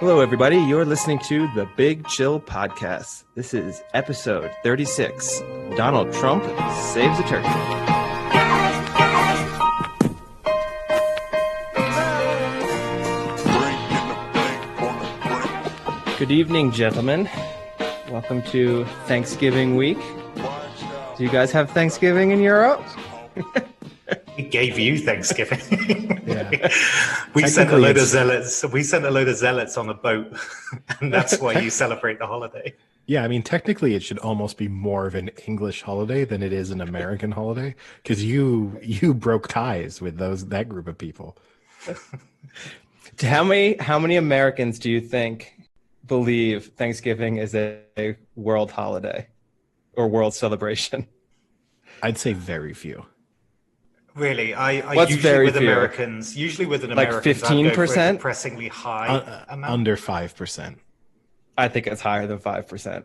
Hello, everybody. You're listening to the Big Chill Podcast. This is episode 36. Donald Trump saves a turkey. Good evening, gentlemen. Welcome to Thanksgiving week. Do you guys have Thanksgiving in Europe? We gave you Thanksgiving. Yeah. We sent a load of zealots. We sent a load of zealots on a boat, and that's why you celebrate the holiday. Yeah, I mean, technically, it should almost be more of an English holiday than it is an American holiday, because you broke ties with that group of people. How many Americans do you think believe Thanksgiving is a world holiday or world celebration? I'd say very few. Really, I What's usually very with few? Americans, usually with an Like Americans, 15%? depressingly high amount. Under 5%. I think it's higher than 5%.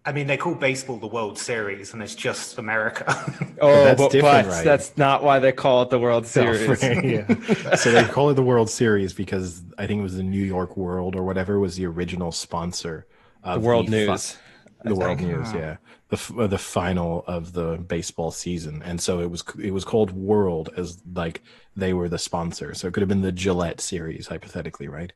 I mean, they call baseball the World Series, and it's just America. Oh, that's but different, right? That's not why they call it the World Series. Yeah. So they call it the World Series because I think it was the New York World or whatever was the original sponsor of The World News. The World News, yeah. The final of the baseball season, and so it was called World as like they were the sponsor. So it could have been the Gillette series, hypothetically, right?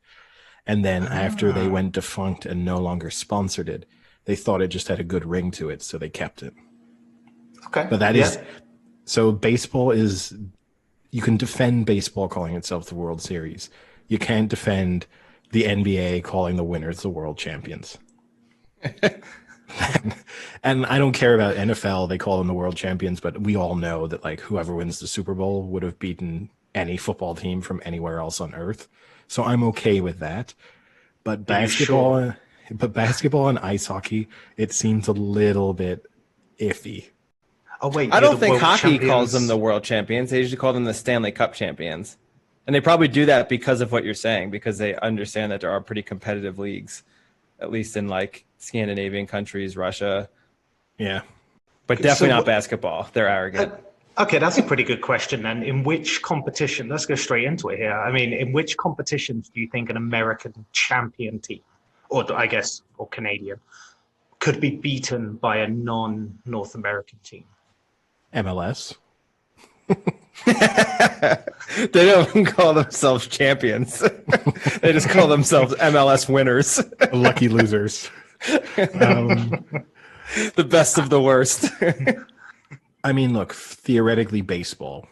And then after they went defunct and no longer sponsored it, they thought it just had a good ring to it, so they kept it. Okay, But that is so. Baseball is, you can defend baseball calling itself the World Series. You can't defend the NBA calling the winners the world champions. And I don't care about NFL. They call them the world champions, but we all know that like whoever wins the Super Bowl would have beaten any football team from anywhere else on earth. So I'm okay with that. But basketball and ice hockey, it seems a little bit iffy. Oh wait, I don't think world hockey champions. calls them the world champions. They usually call them the Stanley Cup champions. And they probably do that because of what you're saying, because they understand that there are pretty competitive leagues, at least in like Scandinavian countries, Russia. Yeah. But definitely not basketball. They're arrogant. Okay, that's a pretty good question then. In which competition, let's go straight into it here. I mean, in which competitions do you think an American champion team, or Canadian, could be beaten by a non-North American team? MLS. They don't even call themselves champions. They just call themselves MLS winners. Lucky losers. The best of the worst. I mean, look, theoretically, baseball.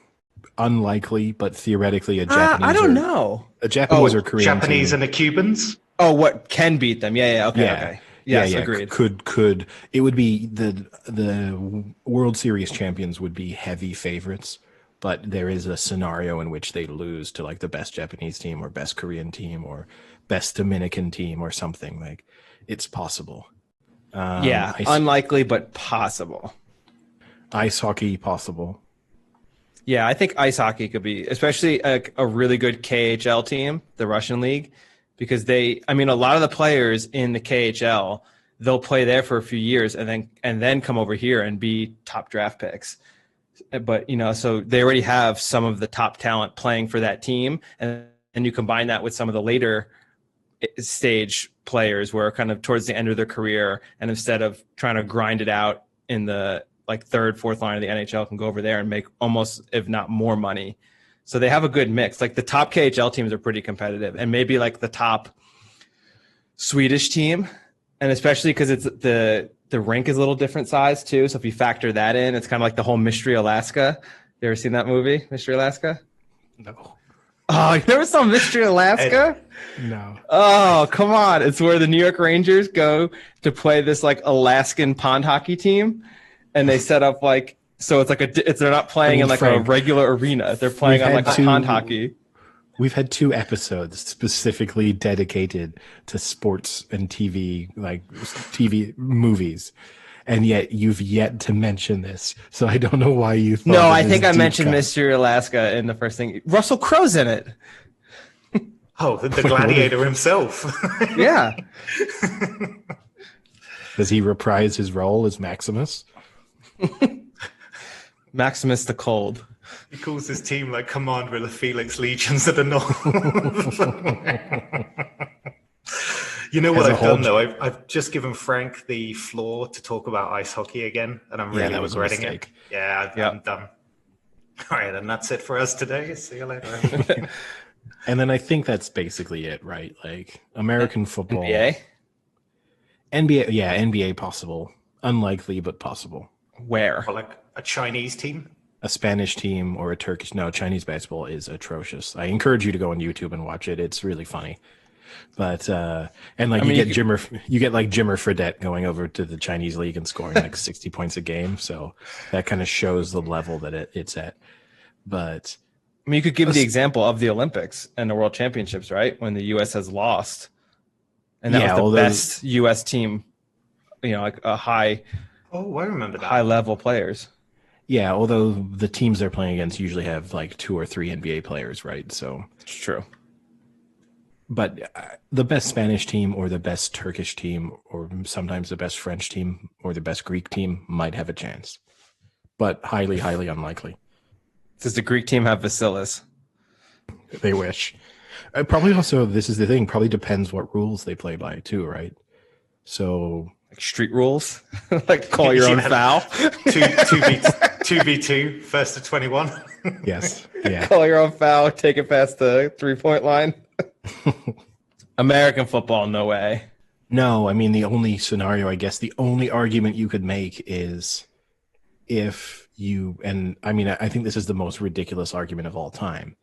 Unlikely, but theoretically, a Japanese. I don't know. A Japanese or Korean Japanese team. and the Cubans? Oh, what can beat them? Okay. Yes, agreed. Could it would be the World Series champions would be heavy favorites, but there is a scenario in which they lose to like the best Japanese team or best Korean team or best Dominican team or something. Like it's possible. Unlikely but possible. Ice hockey possible. Yeah, I think ice hockey could be, especially a really good KHL team, the Russian league, because a lot of the players in the KHL, they'll play there for a few years and then come over here and be top draft picks. But, so they already have some of the top talent playing for that team. And you combine that with some of the later stage players where kind of towards the end of their career, and instead of trying to grind it out in the like third, fourth line of the NHL, can go over there and make almost, if not more money. So they have a good mix. Like the top KHL teams are pretty competitive, and maybe like the top Swedish team, and especially because it's the rink is a little different size too. So if you factor that in, it's kind of like the whole Mystery Alaska. You ever seen that movie, Mystery Alaska? No. Oh, you never saw Mystery Alaska? No. Oh, come on. It's where the New York Rangers go to play this like Alaskan pond hockey team. And they set up like, so it's like they're not playing in like a regular arena. They're playing on like a pond hockey. We've had 2 episodes specifically dedicated to sports and TV, like TV movies. And yet you've yet to mention this. So I don't know why you thought. No, I think I mentioned Mystery Alaska in the first thing. Russell Crowe's in it. Oh, the gladiator himself. Yeah. Does he reprise his role as Maximus? Maximus the Cold. He calls his team like Commander of the Felix Legions of the North. You know what As a I've whole, done though? I've just given Frank the floor to talk about ice hockey again, and I'm yeah, really that was a regretting it. mistake. Yeah, Yeah. I'm done. All right, and that's it for us today. See you later, everybody. And then I think that's basically it, right? Like American football, NBA? NBA, yeah, NBA possible, unlikely but possible. Where? Or like a Chinese team. A Spanish team or a Turkish. No, Chinese basketball is atrocious. I encourage you to go on YouTube and watch it. It's really funny. But and like I mean, you get like Jimmer Fredette going over to the Chinese league and scoring like 60 points a game. So that kind of shows the level that it's at. But I mean, you could give the example of the Olympics and the World Championships, right? When the U.S. has lost, and that was the best U.S. team. You know, like a high Oh, I remember that. high level players. yeah, although the teams they're playing against usually have like 2 or 3 NBA players, right? So It's true. but the best Spanish team or the best Turkish team or sometimes the best French team or the best Greek team might have a chance, but highly, highly unlikely. Does the Greek team have Vasilis? They wish. Probably also, this is the thing, probably depends what rules they play by too, right? So Like street rules? Like call your own foul? 2v2, first to 21. yes, yeah. Call your own foul, take it past the 3-point line. American football, no way. No, I mean, the only scenario, I guess, the only argument you could make is if you, and I mean, I think this is the most ridiculous argument of all time.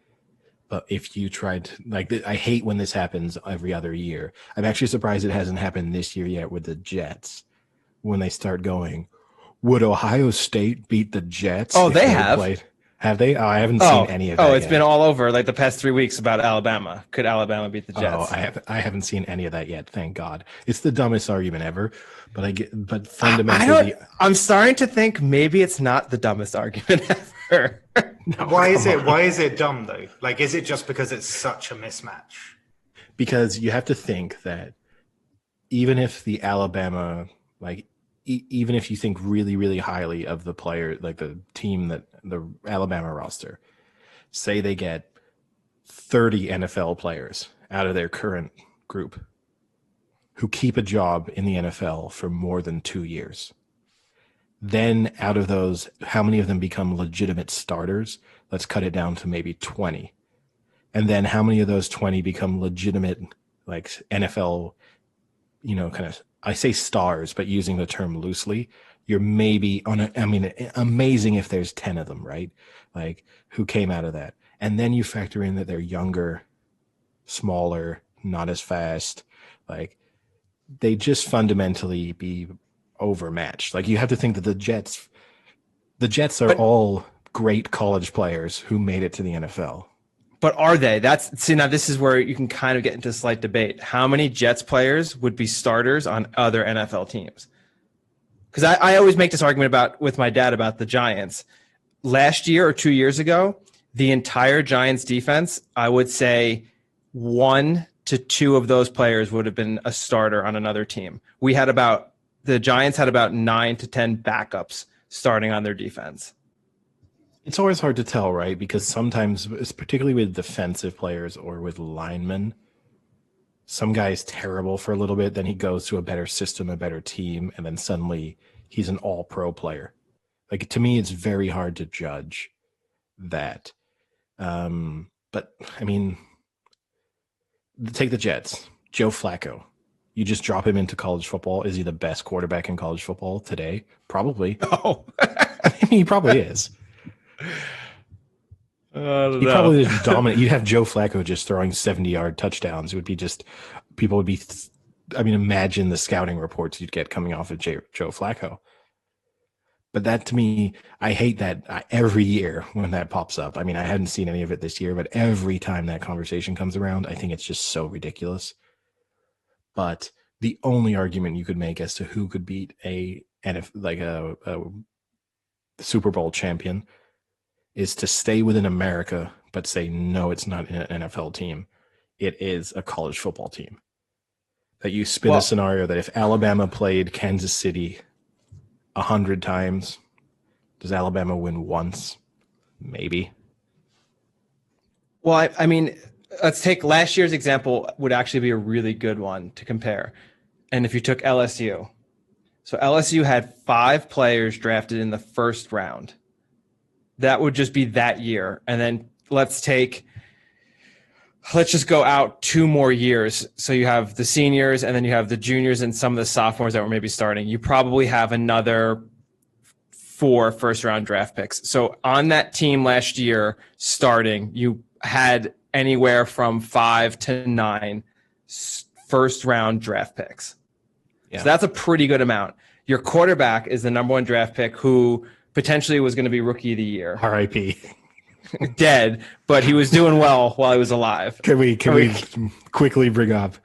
But if you tried, like, I hate when this happens every other year. I'm actually surprised it hasn't happened this year yet with the Jets. When they start going, would Ohio State beat the Jets? Oh, if they have. played? Have they? Oh, I haven't seen any of that. Oh, it's yet. been all over like the past 3 weeks about Alabama. Could Alabama beat the Jets? Oh, I haven't seen any of that yet. Thank God. It's the dumbest argument ever. But fundamentally, I'm starting to think maybe it's not the dumbest argument ever. No, Why is it dumb though? Like, is it just because it's such a mismatch? because you have to think that even if the Alabama, like, even if you think really, really highly of the player, like the team that the Alabama roster, say they get 30 NFL players out of their current group who keep a job in the NFL for more than 2 years. Then out of those, how many of them become legitimate starters? Let's cut it down to maybe 20. And then how many of those 20 become legitimate, like NFL, kind of, I say stars, but using the term loosely, you're maybe amazing if there's 10 of them, right? Like, who came out of that. And then you factor in that they're younger, smaller, not as fast. Like, they just fundamentally be overmatched. Like, you have to think that the Jets are all great college players who made it to the NFL. But are they? Now this is where you can kind of get into a slight debate. How many Jets players would be starters on other NFL teams? Because I always make this argument with my dad about the Giants. Last year or 2 years ago, the entire Giants defense, I would say 1 to 2 of those players would have been a starter on another team. The Giants had about 9 to 10 backups starting on their defense. It's always hard to tell, right? Because sometimes, particularly with defensive players or with linemen, some guy is terrible for a little bit, then he goes to a better system, a better team, and then suddenly he's an all-pro player. Like, to me, it's very hard to judge that. But, I mean, take the Jets. Joe Flacco. You just drop him into college football. Is he the best quarterback in college football today? Probably. Oh. I mean, he probably is. He probably is dominant. You'd have Joe Flacco just throwing 70-yard touchdowns. It would be just, people would be, imagine the scouting reports you'd get coming off of Joe Flacco. But that, to me, I hate that every year when that pops up. I mean, I hadn't seen any of it this year, but every time that conversation comes around, I think it's just so ridiculous. But the only argument you could make as to who could beat a Super Bowl champion is to stay within America, but say, no, it's not an NFL team. It is a college football team. That you spin a scenario that if Alabama played Kansas City 100 times, does Alabama win once? Maybe. Well, I mean, let's take last year's example would actually be a really good one to compare. And if you took LSU, so LSU had 5 players drafted in the first round. That would just be that year. And then let's just go out 2 more years. So you have the seniors and then you have the juniors and some of the sophomores that were maybe starting. You probably have another 4 first-round draft picks. So on that team last year starting, you had anywhere from 5 to 9 first-round draft picks. Yeah. So that's a pretty good amount. Your quarterback is the number 1 draft pick who potentially was going to be rookie of the year. R.I.P. Dead, but he was doing well while he was alive. Can we quickly bring up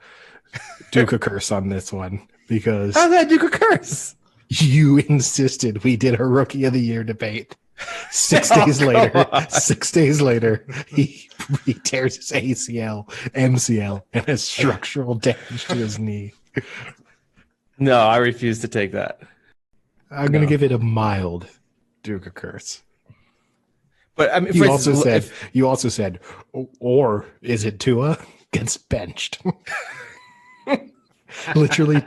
Duke a curse on this one? Because how's that Duke a curse? You insisted we did a rookie of the year debate. 6 days later, he tears his ACL, MCL, and has structural damage to his knee. No, I refuse to take that. I'm going to give it a mild Duke a curse. But I mean, you also said, or is it Tua gets benched? Literally,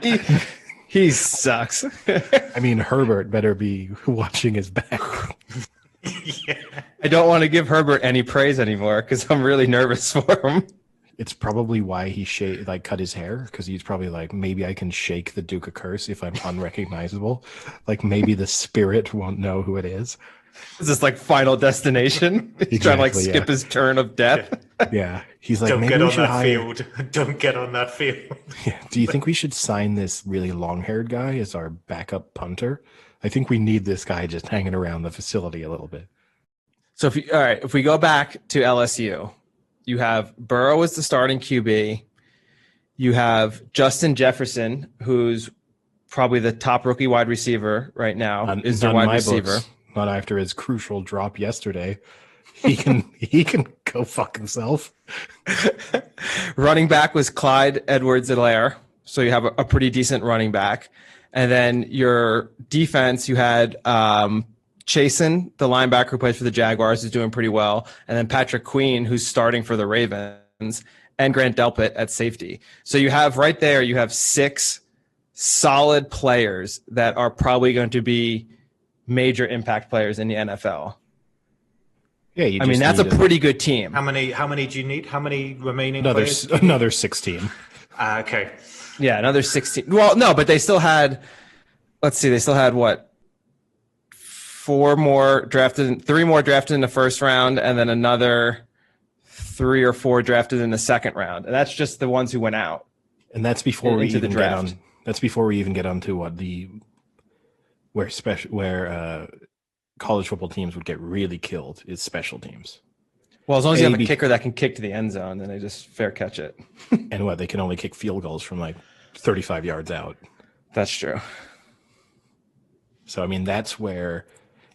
he sucks. I mean, Herbert better be watching his back. Yeah. I don't want to give Herbert any praise anymore because I'm really nervous for him. It's probably why he cut his hair, because he's probably like, maybe I can shake the Duke a curse if I'm unrecognizable. Like maybe the spirit won't know who it is. Is this like Final Destination? He's trying to like skip his turn of death. Yeah. He's like, don't maybe get we on should that hire... field. Don't get on that field. Yeah. Do you think we should sign this really long-haired guy as our backup punter? I think we need this guy just hanging around the facility a little bit. So if we go back to LSU, you have Burrow as the starting QB. You have Justin Jefferson, who's probably the top rookie wide receiver right now. Is the wide receiver. Books, not after his crucial drop yesterday. He can go fuck himself. Running back was Clyde Edwards-Helaire. So you have a pretty decent running back. And then your defense, you had Chasen, the linebacker who plays for the Jaguars, is doing pretty well. And then Patrick Queen, who's starting for the Ravens, and Grant Delpit at safety. So you have right there, you have 6 solid players that are probably going to be major impact players in the NFL. Yeah, I mean, that's a pretty good team. How many do you need? How many remaining players? Another 16. Okay. Yeah, another 16. Well, no, but they still had, let's see, they still had what? 3 more drafted in the first round, and then another 3 or 4 drafted in the second round. And that's just the ones who went out. And that's before we even get on. That's before we even get onto what where college football teams would get really killed is special teams. Well, as long as you have a kicker that can kick to the end zone, then they just fair catch it. And what, they can only kick field goals from like 35 yards out. That's true. So, I mean, that's where,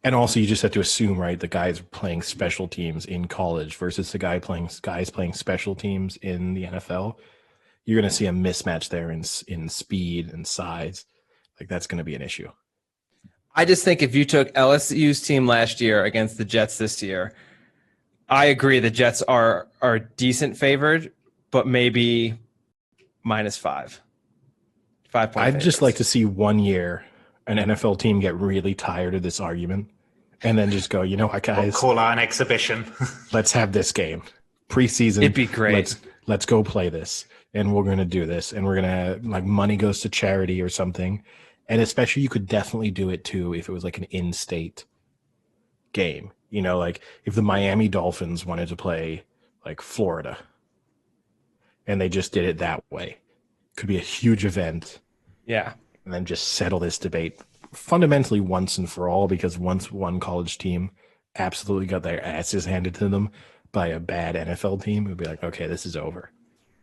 and also you just have to assume, right, the guys playing special teams in college versus the guys playing special teams in the NFL. You're going to see a mismatch there in speed and size. Like, that's going to be an issue. I just think if you took LSU's team last year against the Jets this year, I agree the Jets are decent favored, but maybe -5. 5 point I'd just like to see one year an NFL team get really tired of this argument and then just go, you know what, guys? We'll call out an exhibition. Let's have this game. Preseason. It'd be great. Let's go play this. And we're going to do this. And we're going to, like, money goes to charity or something. And especially you could definitely do it too if it was like an in-state game. You know, like if the Miami Dolphins wanted to play like Florida and they just did it that way. Could be a huge event. Yeah. And then just settle this debate fundamentally once and for all, because once one college team absolutely got their asses handed to them by a bad NFL team, it would be like, okay, this is over.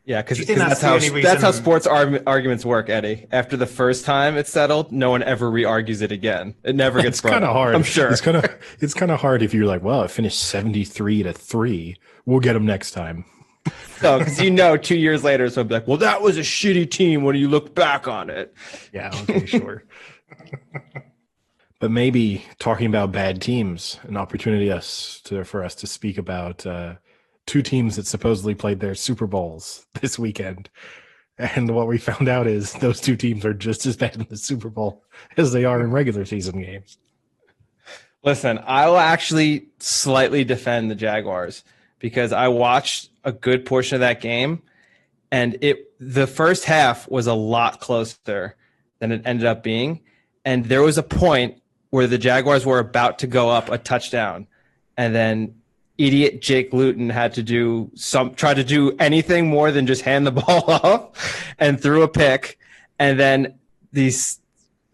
Yeah, because that's how sports arguments work, Eddie. After the first time it's settled, no one ever re-argues it again. It never gets brought up. It's kind of hard. I'm sure. It's kind of hard if you're like, well, it finished 73-3. We'll get them next time. No, because 2 years later, so I'll be like, well, that was a shitty team when you look back on it. Yeah, okay, sure. But maybe talking about bad teams, an opportunity for us to speak about two teams that supposedly played their Super Bowls this weekend. And what we found out is those two teams are just as bad in the Super Bowl as they are in regular season games. Listen, I will actually slightly defend the Jaguars because I watched a good portion of that game, and the first half was a lot closer than it ended up being. And there was a point where the Jaguars were about to go up a touchdown, and then idiot Jake Luton had to try to do anything more than just hand the ball off and threw a pick. And then these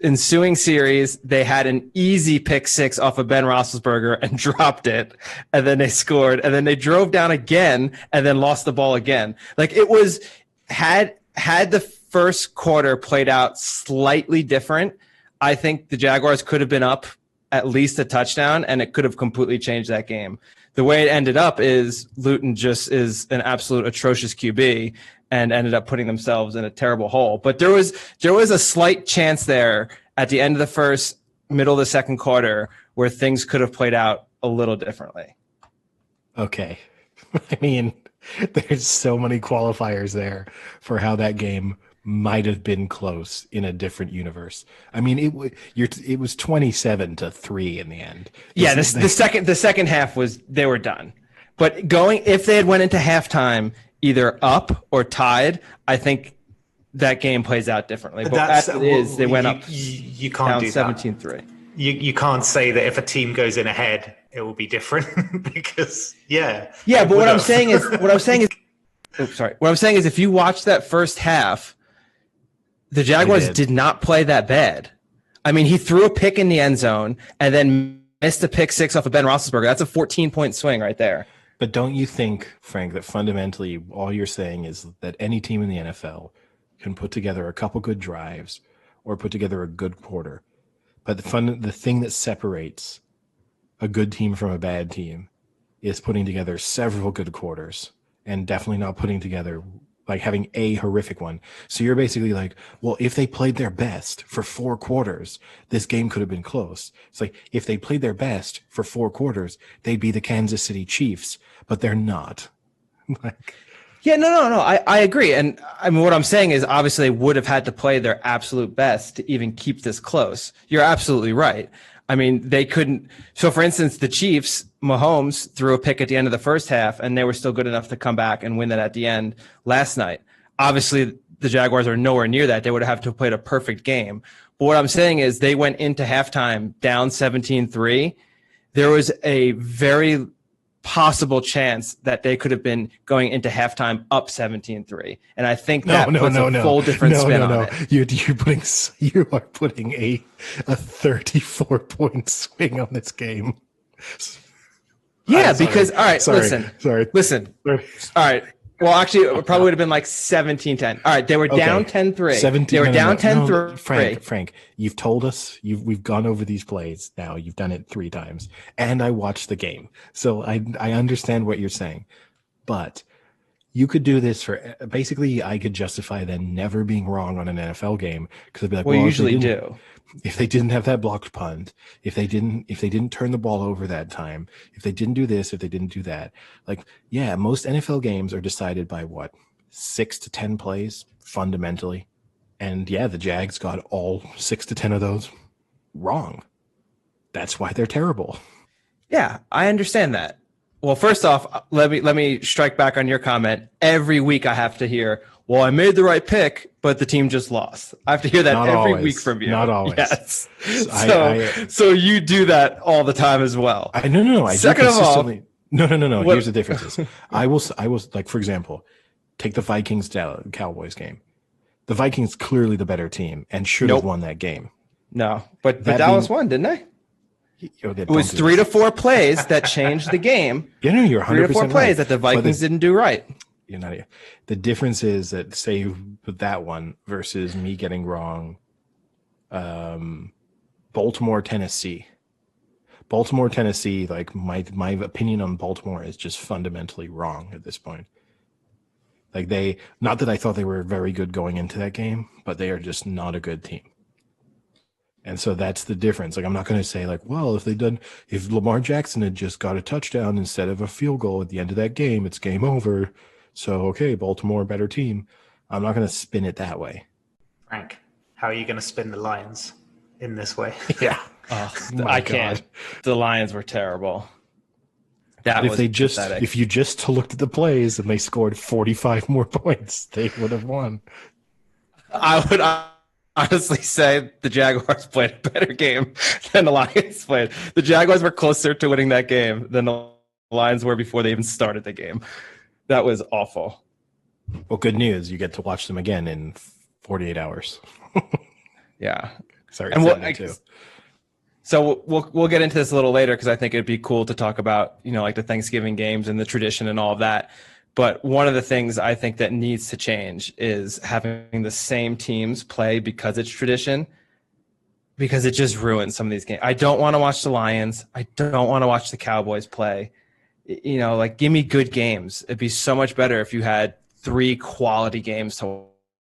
ensuing series, they had an easy pick six off of Ben Roethlisberger and dropped it. And then they scored, and then they drove down again and then lost the ball again. Like, it was, had the first quarter played out slightly different, I think the Jaguars could have been up at least a touchdown, and it could have completely changed that game. The way it ended up is Luton just is an absolute atrocious QB and ended up putting themselves in a terrible hole. But there was a slight chance there at the end of the first, middle of the second quarter, where things could have played out a little differently. Okay. I mean, there's so many qualifiers there for how that game might have been close in a different universe. I mean, it was 27-3 in the end. Yeah, the second half was, they were done. But if they had went into halftime either up or tied, I think that game plays out differently. But as it is, they went up. You can't do 17-3. You can't say that if a team goes in ahead, it will be different because yeah. But what I'm saying is, if you watch that first half, the Jaguars did not play that bad. I mean, he threw a pick in the end zone and then missed a pick six off of Ben Roethlisberger. That's a 14-point swing right there. But don't you think, Frank, that fundamentally all you're saying is that any team in the NFL can put together a couple good drives or put together a good quarter, but the thing that separates a good team from a bad team is putting together several good quarters and definitely not putting together, like, having a horrific one. So you're basically like, well, if they played their best for 4 quarters, this game could have been close. It's like, if they played their best for 4 quarters, they'd be the Kansas City Chiefs, but they're not. Yeah, no. I agree. And I mean, what I'm saying is, obviously, they would have had to play their absolute best to even keep this close. You're absolutely right. I mean, they couldn't. So, for instance, the Chiefs, Mahomes threw a pick at the end of the first half, and they were still good enough to come back and win that at the end last night. Obviously, the Jaguars are nowhere near that. They would have to have played a perfect game. But what I'm saying is, they went into halftime down 17-3. There was a very possible chance that they could have been going into halftime up 17-3. And I think that puts a full different spin on it. You are putting a 34-point swing on this game. Yeah, because all right, listen. All right. Well, actually, it probably would have been like 17-10. All right, they were down 10-3. They were down 10-3. Frank, you've told us, we've gone over these plays now. You've done it 3 times, and I watched the game, so I understand what you're saying. But you could do this for basically. I could justify them never being wrong on an NFL game because I'd be like, well, usually do. If they didn't have that blocked punt, if they didn't turn the ball over that time, if they didn't do this, if they didn't do that, like, yeah, most NFL games are decided by 6 to 10 plays fundamentally. And yeah, the Jags got all 6 to 10 of those wrong. That's why they're terrible. Yeah, I understand that. Well, first off, let me strike back on your comment. Every week I have to hear, well, I made the right pick, but the team just lost. I have to hear that every week from you. Not always. Yes. So you do that all the time as well. No. Second of all, no. Here's the difference. I will like, for example, take the Vikings Cowboys game. The Vikings clearly the better team and should have won that game. No, but Dallas won, didn't they? It was 3 to 4 plays that changed the game. Yeah, no, you're 100% 3 to 4 plays right. that the Vikings didn't do right. You're not. The difference is that, say, with that one versus me getting wrong, Baltimore, Tennessee, like my opinion on Baltimore is just fundamentally wrong at this point. Like, not that I thought they were very good going into that game, but they are just not a good team. And so that's the difference. Like, I'm not going to say like, well, if Lamar Jackson had just got a touchdown instead of a field goal at the end of that game, it's game over. So, okay, Baltimore, better team. I'm not going to spin it that way. Frank, how are you going to spin the Lions in this way? Yeah. Oh, My I God. can't. The Lions were terrible. That If was they pathetic. if you just looked at the plays and they scored 45 more points, they would have won. I would honestly say the Jaguars played a better game than the Lions played. The Jaguars were closer to winning that game than the Lions were before they even started the game. That was awful. Well, good news. You get to watch them again in 48 hours. Yeah. Sorry, And too. So we'll get into this a little later because I think it'd be cool to talk about, like the Thanksgiving games and the tradition and all of that. But one of the things I think that needs to change is having the same teams play because it's tradition, because it just ruins some of these games. I don't want to watch the Lions. I don't want to watch the Cowboys play. Give me good games. It'd be so much better if you had 3 quality games to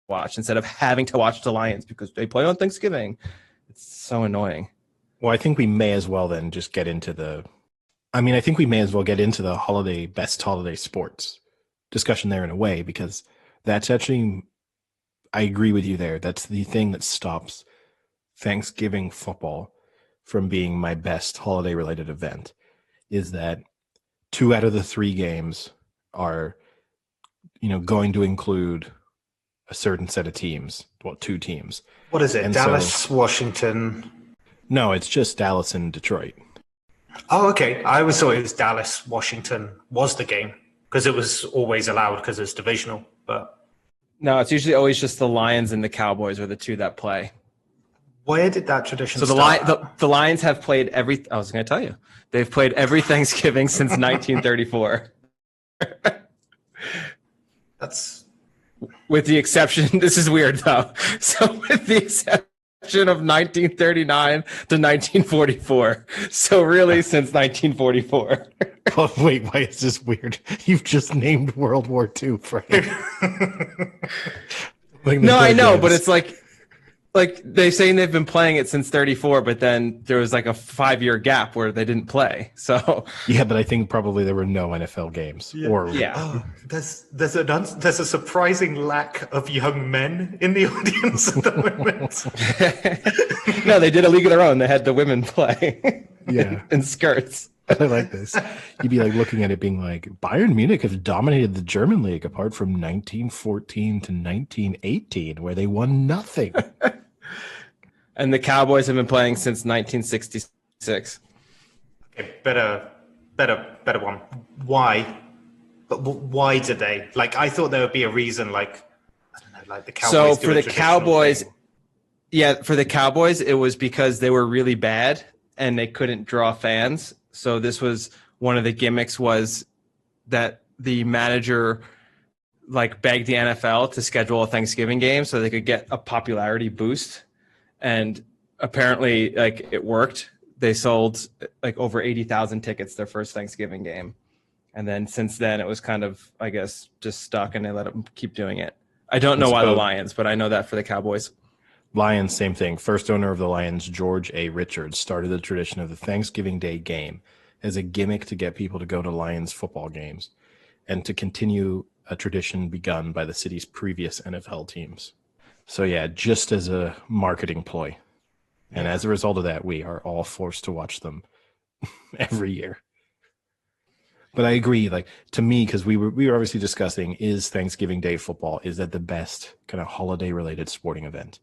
watch instead of having to watch the Lions because they play on Thanksgiving. It's so annoying. Well, I think we may as well then just get into the best holiday sports discussion there in a way, because that's actually, I agree with you there. That's the thing that stops Thanksgiving football from being my best holiday related event, is that 2 out of the 3 games are, going to include a certain set of teams. Well, 2 teams. What is it? And Dallas, Washington. No, it's just Dallas and Detroit. Oh, okay. I always thought it was Dallas, Washington was the game because it was always allowed because it's divisional. But No, it's usually always just the Lions and the Cowboys are the 2 that play. where did that tradition So start? the Lions have played I was going to tell you. They've played every Thanksgiving since 1934. That's With the exception, this is weird though. So with the exception of 1939 to 1944. So really since 1944. Oh, wait, why is this weird? You've just named World War II, Frank. No, I know, but it's like they're saying they've been playing it since 34, but then there was like a 5-year gap where they didn't play. So yeah, but I think probably there were no NFL games. Yeah. Or yeah. there's a surprising lack of young men in the audience at the moment. No, they did a league of their own. They had the women play. Yeah. in skirts. I like this. You'd be like looking at it being like, Bayern Munich have dominated the German league apart from 1914 to 1918, where they won nothing. And the Cowboys have been playing since 1966. Okay, better one. Why? But why did they? Like, I thought there would be a reason. Like, I don't know, like the Cowboys. So do for a the traditional Cowboys, thing. yeah, for the Cowboys, it was because they were really bad and they couldn't draw fans. So this was one of the gimmicks, was that the manager begged the NFL to schedule a Thanksgiving game so they could get a popularity boost. And apparently it worked. They sold over 80,000 tickets their first Thanksgiving game. And then since then it was kind of, I guess, just stuck and they let them keep doing it. I don't know why the Lions, but I know that for the Cowboys. Lions, same thing. First owner of the Lions, George A. Richards, started the tradition of the Thanksgiving Day game as a gimmick to get people to go to Lions football games and to continue a tradition begun by the city's previous NFL teams. So yeah, just as a marketing ploy. And as a result of that, we are all forced to watch them every year. But I agree, to me, because we were obviously discussing, is Thanksgiving Day football, is that the best kind of holiday related sporting event?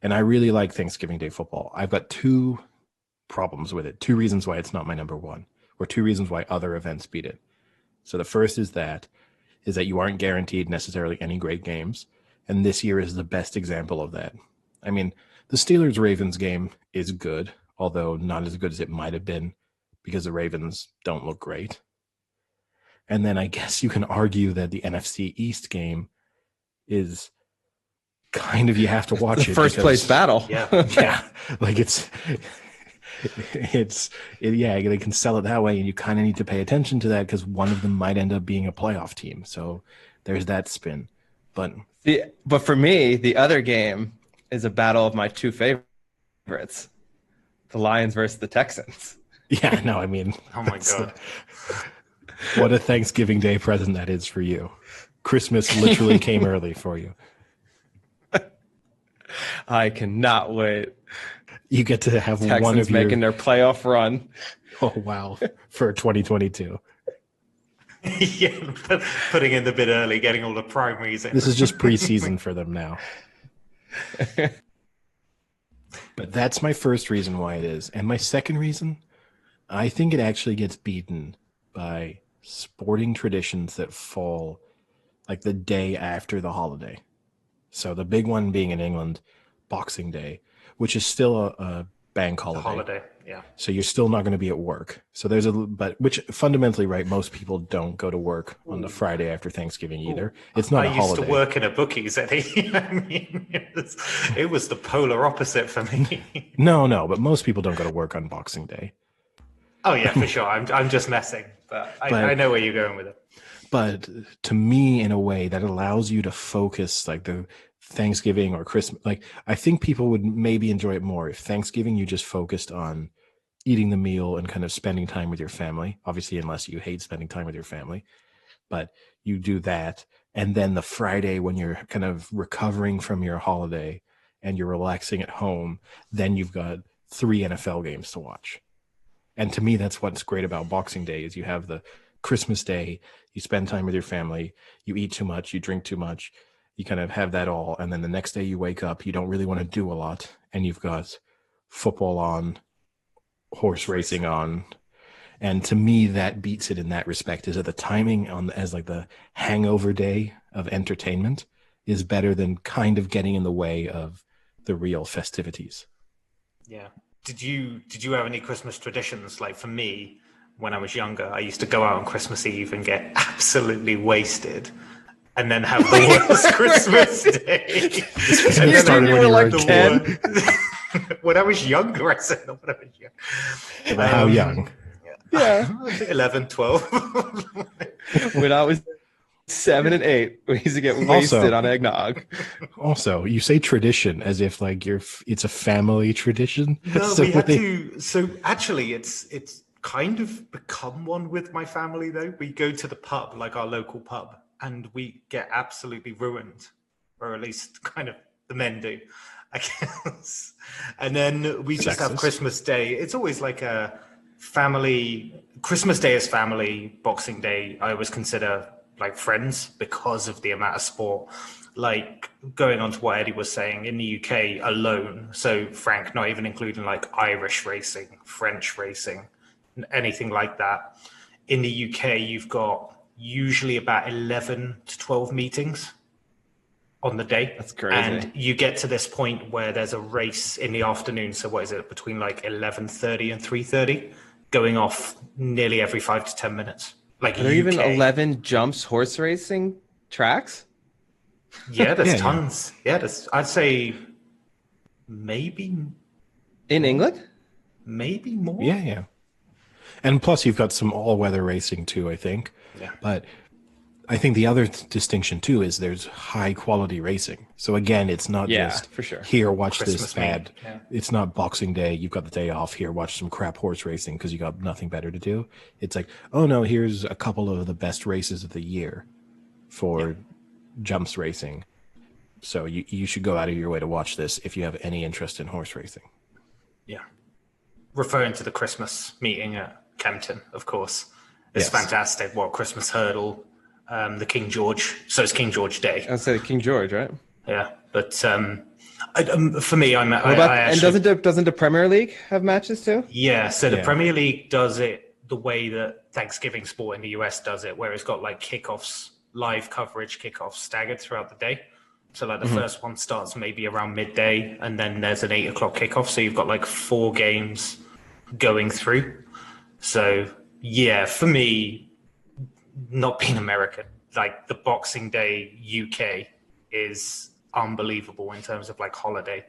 And I really like Thanksgiving Day football. I've got 2 problems with it, 2 reasons why it's not my number 1, or 2 reasons why other events beat it. So the first is that you aren't guaranteed necessarily any great games. And this year is the best example of that. I mean, the Steelers-Ravens game is good, although not as good as it might have been because the Ravens don't look great. And then I guess you can argue that the NFC East game is kind of, you have to watch The it. first place battle. Yeah. Yeah. Yeah, they can sell it that way, and you kind of need to pay attention to that because one of them might end up being a playoff team. So there's that spin. But But for me, the other game is a battle of my 2 favorites. favorites, the Lions versus the Texans. Yeah, no, I mean, Oh my God. What a Thanksgiving Day present that is for you. Christmas literally came early for you. I cannot wait. You get to have Texans one of your making their playoff run. Oh wow, for 2022. Yeah, putting in the bid early, getting all the primaries in. This is just preseason for them now. But that's my first reason why it is. And my second reason, I think it actually gets beaten by sporting traditions that fall like the day after the holiday. So the big one being in England, Boxing Day, which is still a bank holiday. Yeah. So you're still not going to be at work. So there's which fundamentally, right, most people don't go to work on the Friday after Thanksgiving either. It's not a holiday. I used to work in a bookies, Eddie. I mean, it was the polar opposite for me. No, but most people don't go to work on Boxing Day. Oh yeah, for sure. I'm just messing, but I know where you're going with it. But to me, in a way, that allows you to focus like the Thanksgiving or Christmas. Like I think people would maybe enjoy it more if Thanksgiving you just focused on eating the meal and kind of spending time with your family. Obviously, unless you hate spending time with your family, but you do that. And then the Friday when you're kind of recovering from your holiday and you're relaxing at home, then you've got 3 NFL games to watch. And to me, that's what's great about Boxing Day is you have the Christmas Day, you spend time with your family, you eat too much, you drink too much, you kind of have that all. And then the next day you wake up, you don't really want to do a lot. And you've got football on, horse racing on. And to me, that beats it in that respect is that the timing on as like the hangover day of entertainment is better than kind of getting in the way of the real festivities. Yeah. Did you have any Christmas traditions? Like for me, when I was younger, I used to go out on Christmas Eve and get absolutely wasted, and then have the worst Christmas day. And then you were like 10. When I was younger, I said not when I was young. How young? Yeah. 11, 12. When I was 7 and 8, we used to get wasted on eggnog. Also, you say tradition as if like it's a family tradition. No, so we had to. So actually, it's kind of become one with my family. Though we go to the pub, like our local pub, and we get absolutely ruined, or at least kind of the men do, I guess. And then we just have Christmas Day. It's always like a family. Christmas Day is family. Boxing Day, I always consider like friends because of the amount of sport. Like going on to what Eddie was saying, in the UK alone, so Frank, not even including like Irish racing, French racing, anything like that. In the UK, you've got usually about 11 to 12 meetings on the day. That's crazy. And you get to this point where there's a race in the afternoon. So what is it, between like 11:30 and 3:30, going off nearly every 5 to 10 minutes. Like are there even 11 jumps horse racing tracks? Yeah, there's tons. Yeah, there's, I'd say maybe in England, maybe more. Yeah. And plus, you've got some all-weather racing too, I think. Yeah. But I think the other distinction too is there's high-quality racing. So again, it's not just for sure. Here, watch Christmas this bad. Yeah. It's not Boxing Day. You've got the day off. Here, watch some crap horse racing because you got nothing better to do. It's like, oh no, here's a couple of the best races of the year for jumps racing. So you should go out of your way to watch this if you have any interest in horse racing. Yeah. Referring to the Christmas meeting at Kempton, of course. It's fantastic. What, Christmas hurdle, the King George. So it's King George Day. I'd say King George, right? Yeah. But for me, and doesn't the Premier League have matches too? Yeah. So the Premier League does it the way that Thanksgiving sport in the US does it, where it's got like kickoffs, live coverage kickoffs staggered throughout the day. So like the first one starts maybe around midday, and then there's an 8 o'clock kickoff. So you've got like 4 games going through. So yeah, for me, not being American, like the Boxing Day UK is unbelievable in terms of like holiday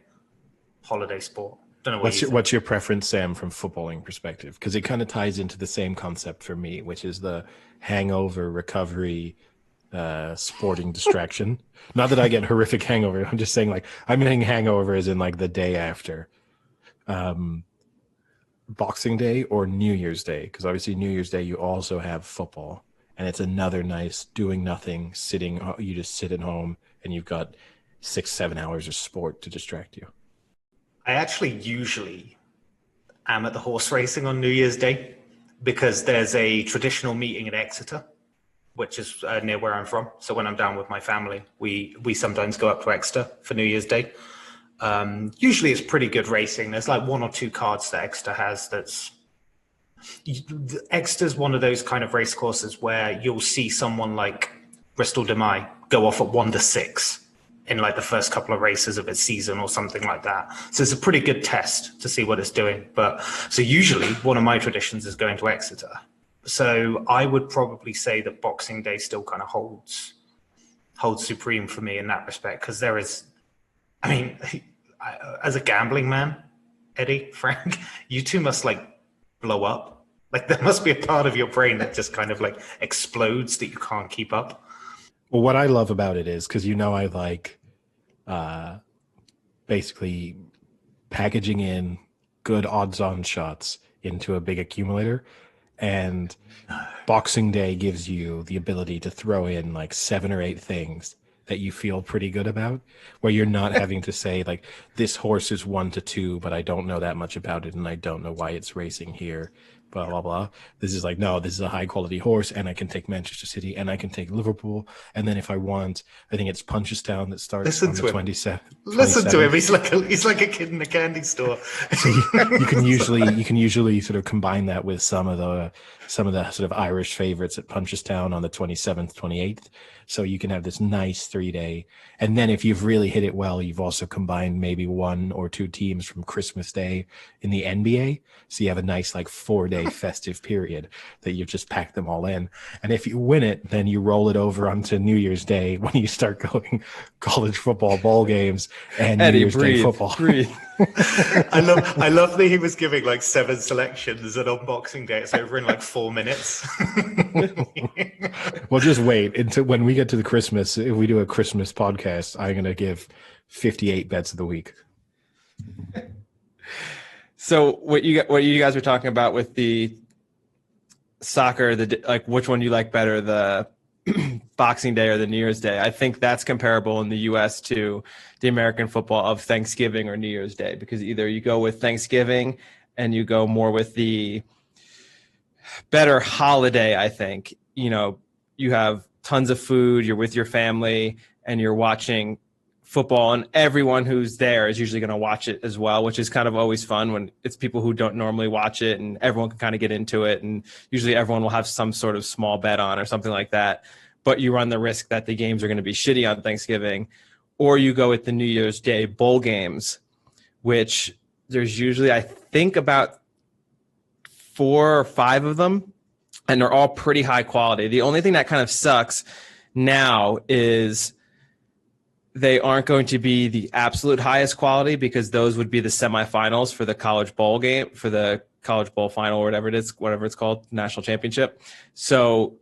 sport. Don't know what's your preference, Sam, from footballing perspective? Because it kind of ties into the same concept for me, which is the hangover recovery sporting distraction. Not that I get horrific hangover. I'm just saying like I'm getting hangovers in like the day after. Boxing Day or New Year's Day? Because obviously New Year's Day you also have football, and it's another nice doing nothing, sitting. You just sit at home, and you've got 6-7 hours of sport to distract you. I actually usually am at the horse racing on New Year's Day because there's a traditional meeting at Exeter, which is near where I'm from. So when I'm down with my family, we sometimes go up to Exeter for New Year's Day. Usually it's pretty good racing. There's like 1 or 2 cards that Exeter has. Exeter's one of those kind of race courses where you'll see someone like Bristol de Mai go off at 1-6 in like the first couple of races of its season or something like that. So it's a pretty good test to see what it's doing. But so usually one of my traditions is going to Exeter. So I would probably say that Boxing Day still kind of holds supreme for me in that respect, because there is, I mean, as a gambling man, Eddie, Frank, you two must like blow up. Like there must be a part of your brain that just kind of like explodes that you can't keep up. Well, what I love about it is because I like basically packaging in good odds-on shots into a big accumulator, and Boxing Day gives you the ability to throw in like 7 or 8 things that you feel pretty good about, where you're not having to say like, this horse is 1-2, but I don't know that much about it and I don't know why it's racing here, blah blah blah. This is like, no, this is a high quality horse, and I can take Manchester City and I can take Liverpool, and then if I want, I think it's Punchestown that starts on the 27th. Listen to him. He's like a kid in a candy store. So you can usually sort of combine that with some of the sort of Irish favorites at Punchestown on the 27th, 28th. So you can have this nice 3-day. And then if you've really hit it well, you've also combined maybe 1 or 2 teams from Christmas Day in the NBA. So you have a nice like 4-day festive period that you've just packed them all in. And if you win it, then you roll it over onto New Year's Day when you start going college football bowl games and Eddie, New Year's breathe, Day football. Breathe. I love that he was giving like 7 selections, and on Boxing Day it's over in like 4 minutes. Well, just wait until when we get to the Christmas. If we do a Christmas podcast, I'm going to give 58 bets of the week. So what you guys were talking about with the soccer, like which one you like better, the Boxing Day or the New Year's Day? I think that's comparable in the U.S. to the American football of Thanksgiving or New Year's Day, because either you go with Thanksgiving and you go more with the better holiday. I think, you have tons of food, you're with your family, and you're watching football, and everyone who's there is usually going to watch it as well, which is kind of always fun when it's people who don't normally watch it, and everyone can kind of get into it, and usually everyone will have some sort of small bet on or something like that. But you run the risk that the games are going to be shitty on Thanksgiving. Or you go with the New Year's Day bowl games, which there's usually, I think, about 4 or 5 of them, and they're all pretty high quality. The only thing that kind of sucks now is they aren't going to be the absolute highest quality, because those would be the semifinals for the college bowl game, for the college bowl final, or whatever it's called, national championship. So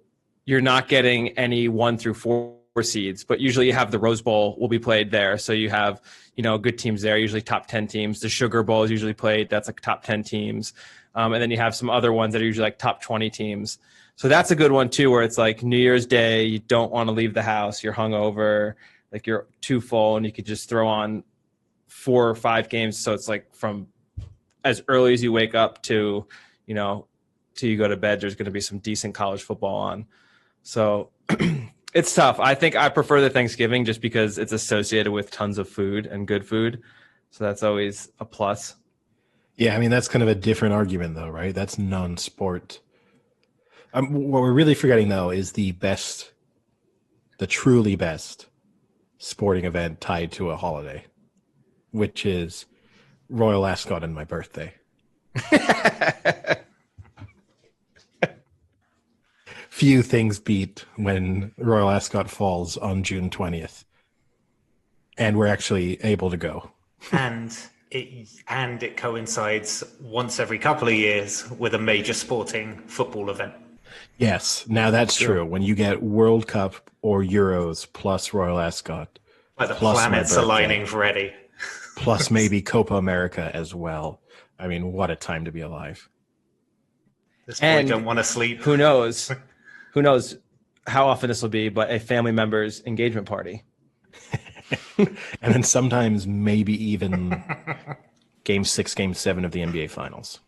you're not getting any 1 through 4 seeds, but usually you have the Rose Bowl will be played there. So you have, good teams there, usually top 10 teams. The Sugar Bowl is usually played. That's like top 10 teams. And then you have some other ones that are usually like top 20 teams. So that's a good one too, where it's like New Year's Day, you don't want to leave the house, you're hungover, like you're too full, and you could just throw on 4 or 5 games. So it's like from as early as you wake up to, till you go to bed, there's going to be some decent college football on. So it's tough. I think I prefer the Thanksgiving just because it's associated with tons of food and good food. So that's always a plus. Yeah, I mean, that's kind of a different argument, though, right? That's non-sport. What we're really forgetting, though, is the truly best sporting event tied to a holiday, which is Royal Ascot and my birthday. Few things beat when Royal Ascot falls on June 20th. And we're actually able to go. And it coincides once every couple of years with a major sporting football event. Yes, now that's true. When you get World Cup or Euros plus Royal Ascot. Like the planets aligning for Eddie. plus maybe Copa America as well. I mean, what a time to be alive. This boy don't want to sleep. Who knows? Who knows how often this will be, but a family member's engagement party. And then sometimes maybe even Game 6, Game 7 of the NBA Finals.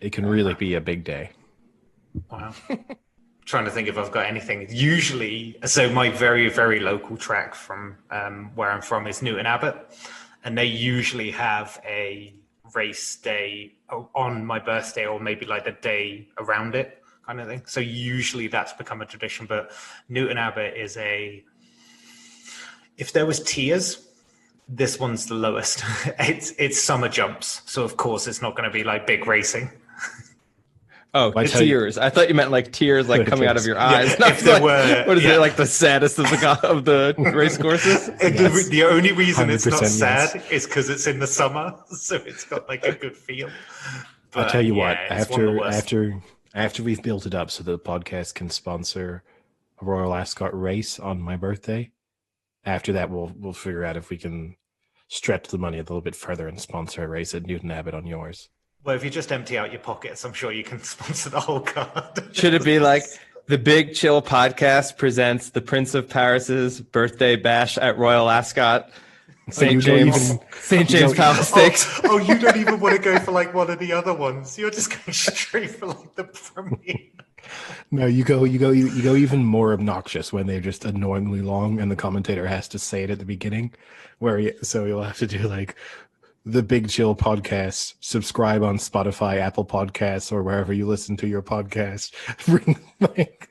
It can really be a big day. Wow. Trying to think if I've got anything. Usually, so my very, very local track from where I'm from is Newton Abbot, and they usually have a race day on my birthday or maybe like the day around it kind of thing. So usually that's become a tradition, but Newton Abbot is if there was tiers, this one's the lowest. It's summer jumps. So of course it's not going to be like big racing. Oh, tears. I thought you meant like tears like coming out of your eyes. Yeah, if there were, what is it, like the saddest of the race courses? Yes. The only reason it's not sad yes. is because it's in the summer, so it's got like a good feel. But, I'll tell you what, after we've built it up so the podcast can sponsor a Royal Ascot race on my birthday, after that we'll figure out if we can stretch the money a little bit further and sponsor a race at Newton Abbot on yours. Well, if you just empty out your pockets, I'm sure you can sponsor the whole card. Should it be like the Big Chill podcast presents the Prince of Paris's birthday bash at Royal Ascot, St. James Palace Stakes? Oh, you don't even want to go for like one of the other ones. You're just going straight for like the premiere. No, you go even more obnoxious when they're just annoyingly long, and the commentator has to say it at the beginning. So you'll have to do like the Big Chill podcast. Subscribe on Spotify, Apple Podcasts, or wherever you listen to your podcast. Bring like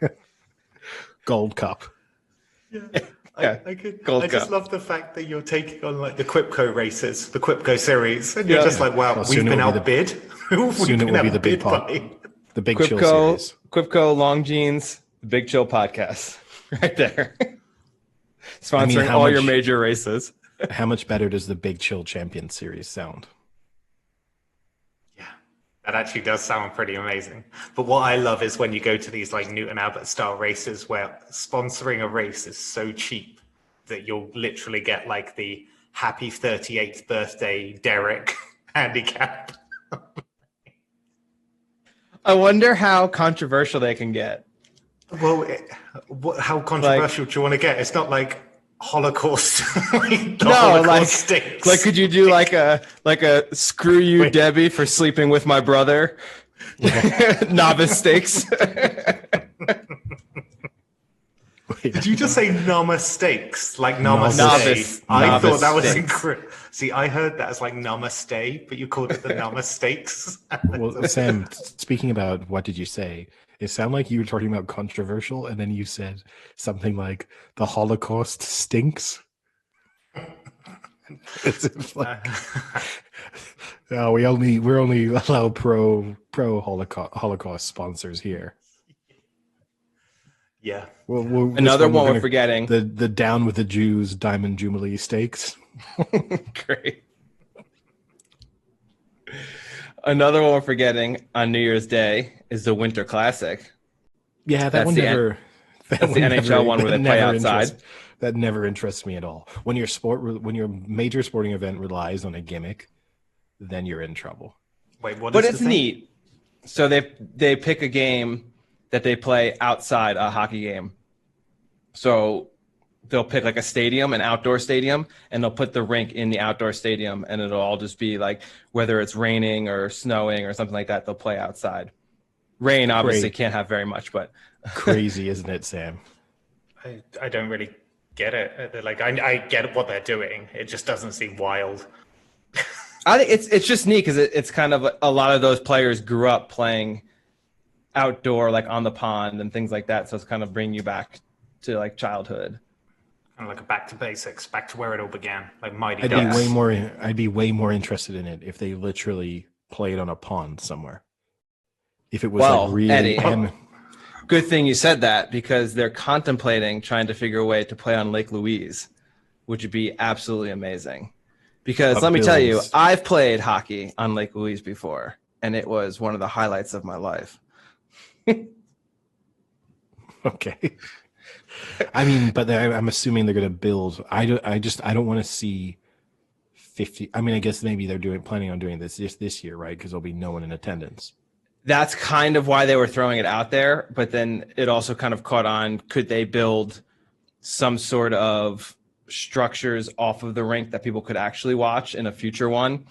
Gold Cup. Yeah. I just love the fact that you're taking on like the Quipco races, the Quipco series, and you're just like, wow, we've been outbid. Soon it will be the big the Big Chill series. Quipco Long Jeans, the Big Chill podcast, right there, sponsoring all your major races. How much better does the Big Chill Champion Series sound? Yeah, that actually does sound pretty amazing. But what I love is when you go to these like Newton Abbot style races where sponsoring a race is so cheap that you'll literally get like the happy 38th birthday Derek handicap. I wonder how controversial they can get. Well, how controversial do you want to get? It's not like Holocaust. Like could you do like a screw you Debbie for sleeping with my brother? Novice stakes. Did you just say namaste? Like namaste? I thought that was incredible. See, I heard that as like namaste, but you called it the namastakes. Well, Sam, speaking about what did you say? It sounded like you were talking about controversial, and then you said something like the Holocaust stinks. It's like, no, we're only allow pro Holocaust sponsors here. Yeah. Well, another one we're forgetting. The Down with the Jews Diamond Jubilee Stakes. Great. Another one we're forgetting on New Year's Day is the Winter Classic. Yeah, that's the NHL one where they play outside. That never interests me at all. When your major sporting event relies on a gimmick, then you're in trouble. Wait, what? But it's neat. So they pick a game that they play outside a hockey game. So they'll pick like a stadium, an outdoor stadium, and they'll put the rink in the outdoor stadium, and it'll all just be like, whether it's raining or snowing or something like that, they'll play outside. Rain obviously can't have very much, but crazy, isn't it, Sam? I don't really get it. Like I get what they're doing. It just doesn't seem wild. I think it's just neat because it's kind of a lot of those players grew up playing outdoor, like on the pond and things like that. So it's kind of bringing you back to like childhood. Kind of like a back to basics, back to where it all began, like Mighty I'd Ducks. be way more interested in it if they literally played on a pond somewhere. If it was like really Eddie, good thing you said that, because they're contemplating trying to figure a way to play on Lake Louise, which would be absolutely amazing. Because let me tell you, I've played hockey on Lake Louise before, and it was one of the highlights of my life. Okay. I mean, but I'm assuming they're going to build. I don't want to see 50. I mean, I guess maybe they're planning on doing this year, right? Because there'll be no one in attendance. That's kind of why they were throwing it out there. But then it also kind of caught on. Could they build some sort of structures off of the rink that people could actually watch in a future one?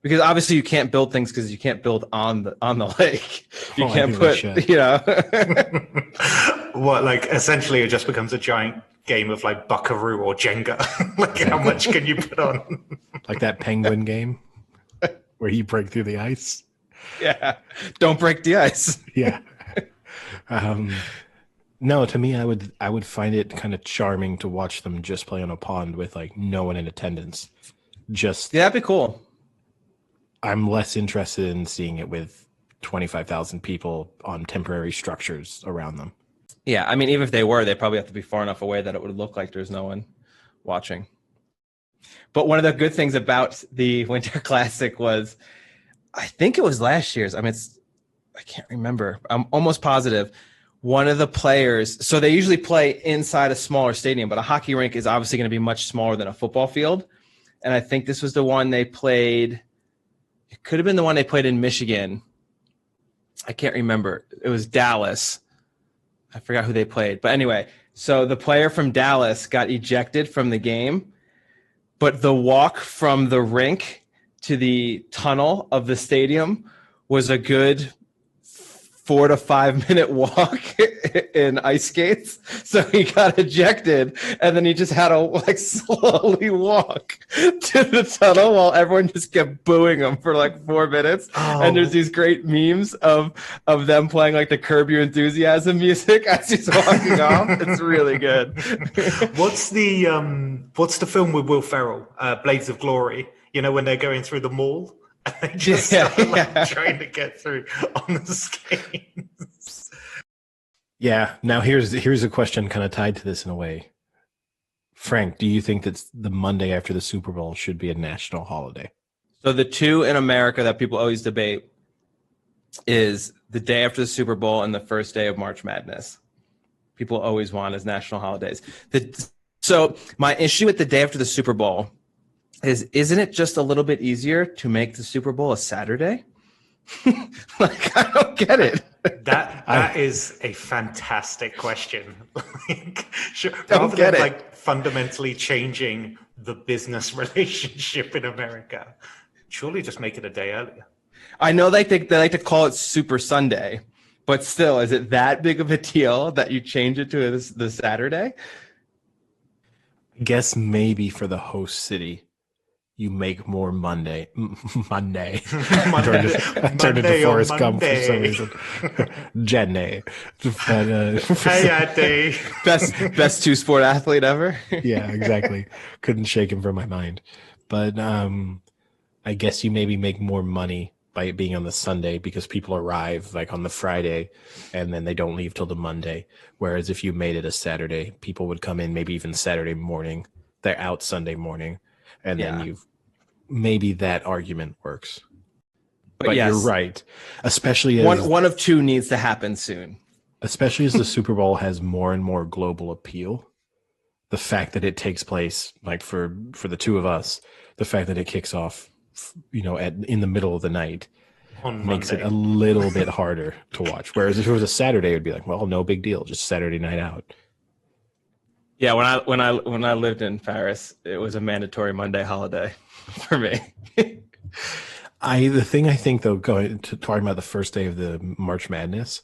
Because obviously you can't build things because you can't build on the lake. You can't put, What, like, essentially it just becomes a giant game of like Buckaroo or Jenga. Like, how much can you put on? Like that penguin game where you break through the ice. Yeah. Don't break the ice. Yeah. No, to me, I would find it kind of charming to watch them just play on a pond with like no one in attendance. That'd be cool. I'm less interested in seeing it with 25,000 people on temporary structures around them. Yeah, I mean, even if they were, they probably have to be far enough away that it would look like there's no one watching. But one of the good things about the Winter Classic was, I think it was last year's. I mean, I can't remember. I'm almost positive. One of the players, so they usually play inside a smaller stadium, but a hockey rink is obviously going to be much smaller than a football field. And I think this was the one they played. It could have been the one they played in Michigan. I can't remember. It was Dallas. I forgot who they played. But anyway, so the player from Dallas got ejected from the game, but the walk from the rink to the tunnel of the stadium was a good 4 to 5 minute walk in ice skates. So he got ejected, and then he just had to like slowly walk to the tunnel while everyone just kept booing him for like 4 minutes. Oh. And there's these great memes of them playing like the Curb Your Enthusiasm music as he's walking off. It's really good. What's the film with Will Ferrell, Blades of Glory? You know, when they're going through the mall? And they just start trying to get through on the skates. Yeah. Now here's a question kind of tied to this in a way. Frank, do you think that the Monday after the Super Bowl should be a national holiday? So the two in America that people always debate is the day after the Super Bowl and the first day of March Madness. People always want as national holidays. So my issue with the day after the Super Bowl isn't it just a little bit easier to make the Super Bowl a Saturday? Like, I don't get it. That is a fantastic question. Rather than like fundamentally changing the business relationship in America, surely just make it a day earlier. I know they like to call it Super Sunday, but still, is it that big of a deal that you change it to the Saturday? I guess maybe for the host city, you make more Monday. I turned into Forrest Gump for some reason. Jenny. Best two-sport athlete ever. Yeah, exactly. Couldn't shake him from my mind. But I guess you maybe make more money by it being on the Sunday because people arrive like on the Friday and then they don't leave till the Monday. Whereas if you made it a Saturday, people would come in maybe even Saturday morning. They're out Sunday morning. And then maybe that argument works. But yes, you're right. Especially as one of two needs to happen soon. Especially as the Super Bowl has more and more global appeal. The fact that it takes place, like for the two of us, the fact that it kicks off, in the middle of the night makes it a little bit harder to watch. Whereas if it was a Saturday, it would be like, well, no big deal, just Saturday night out. Yeah, when I lived in Paris, it was a mandatory Monday holiday for me. The thing I think though, talking about the first day of the March Madness,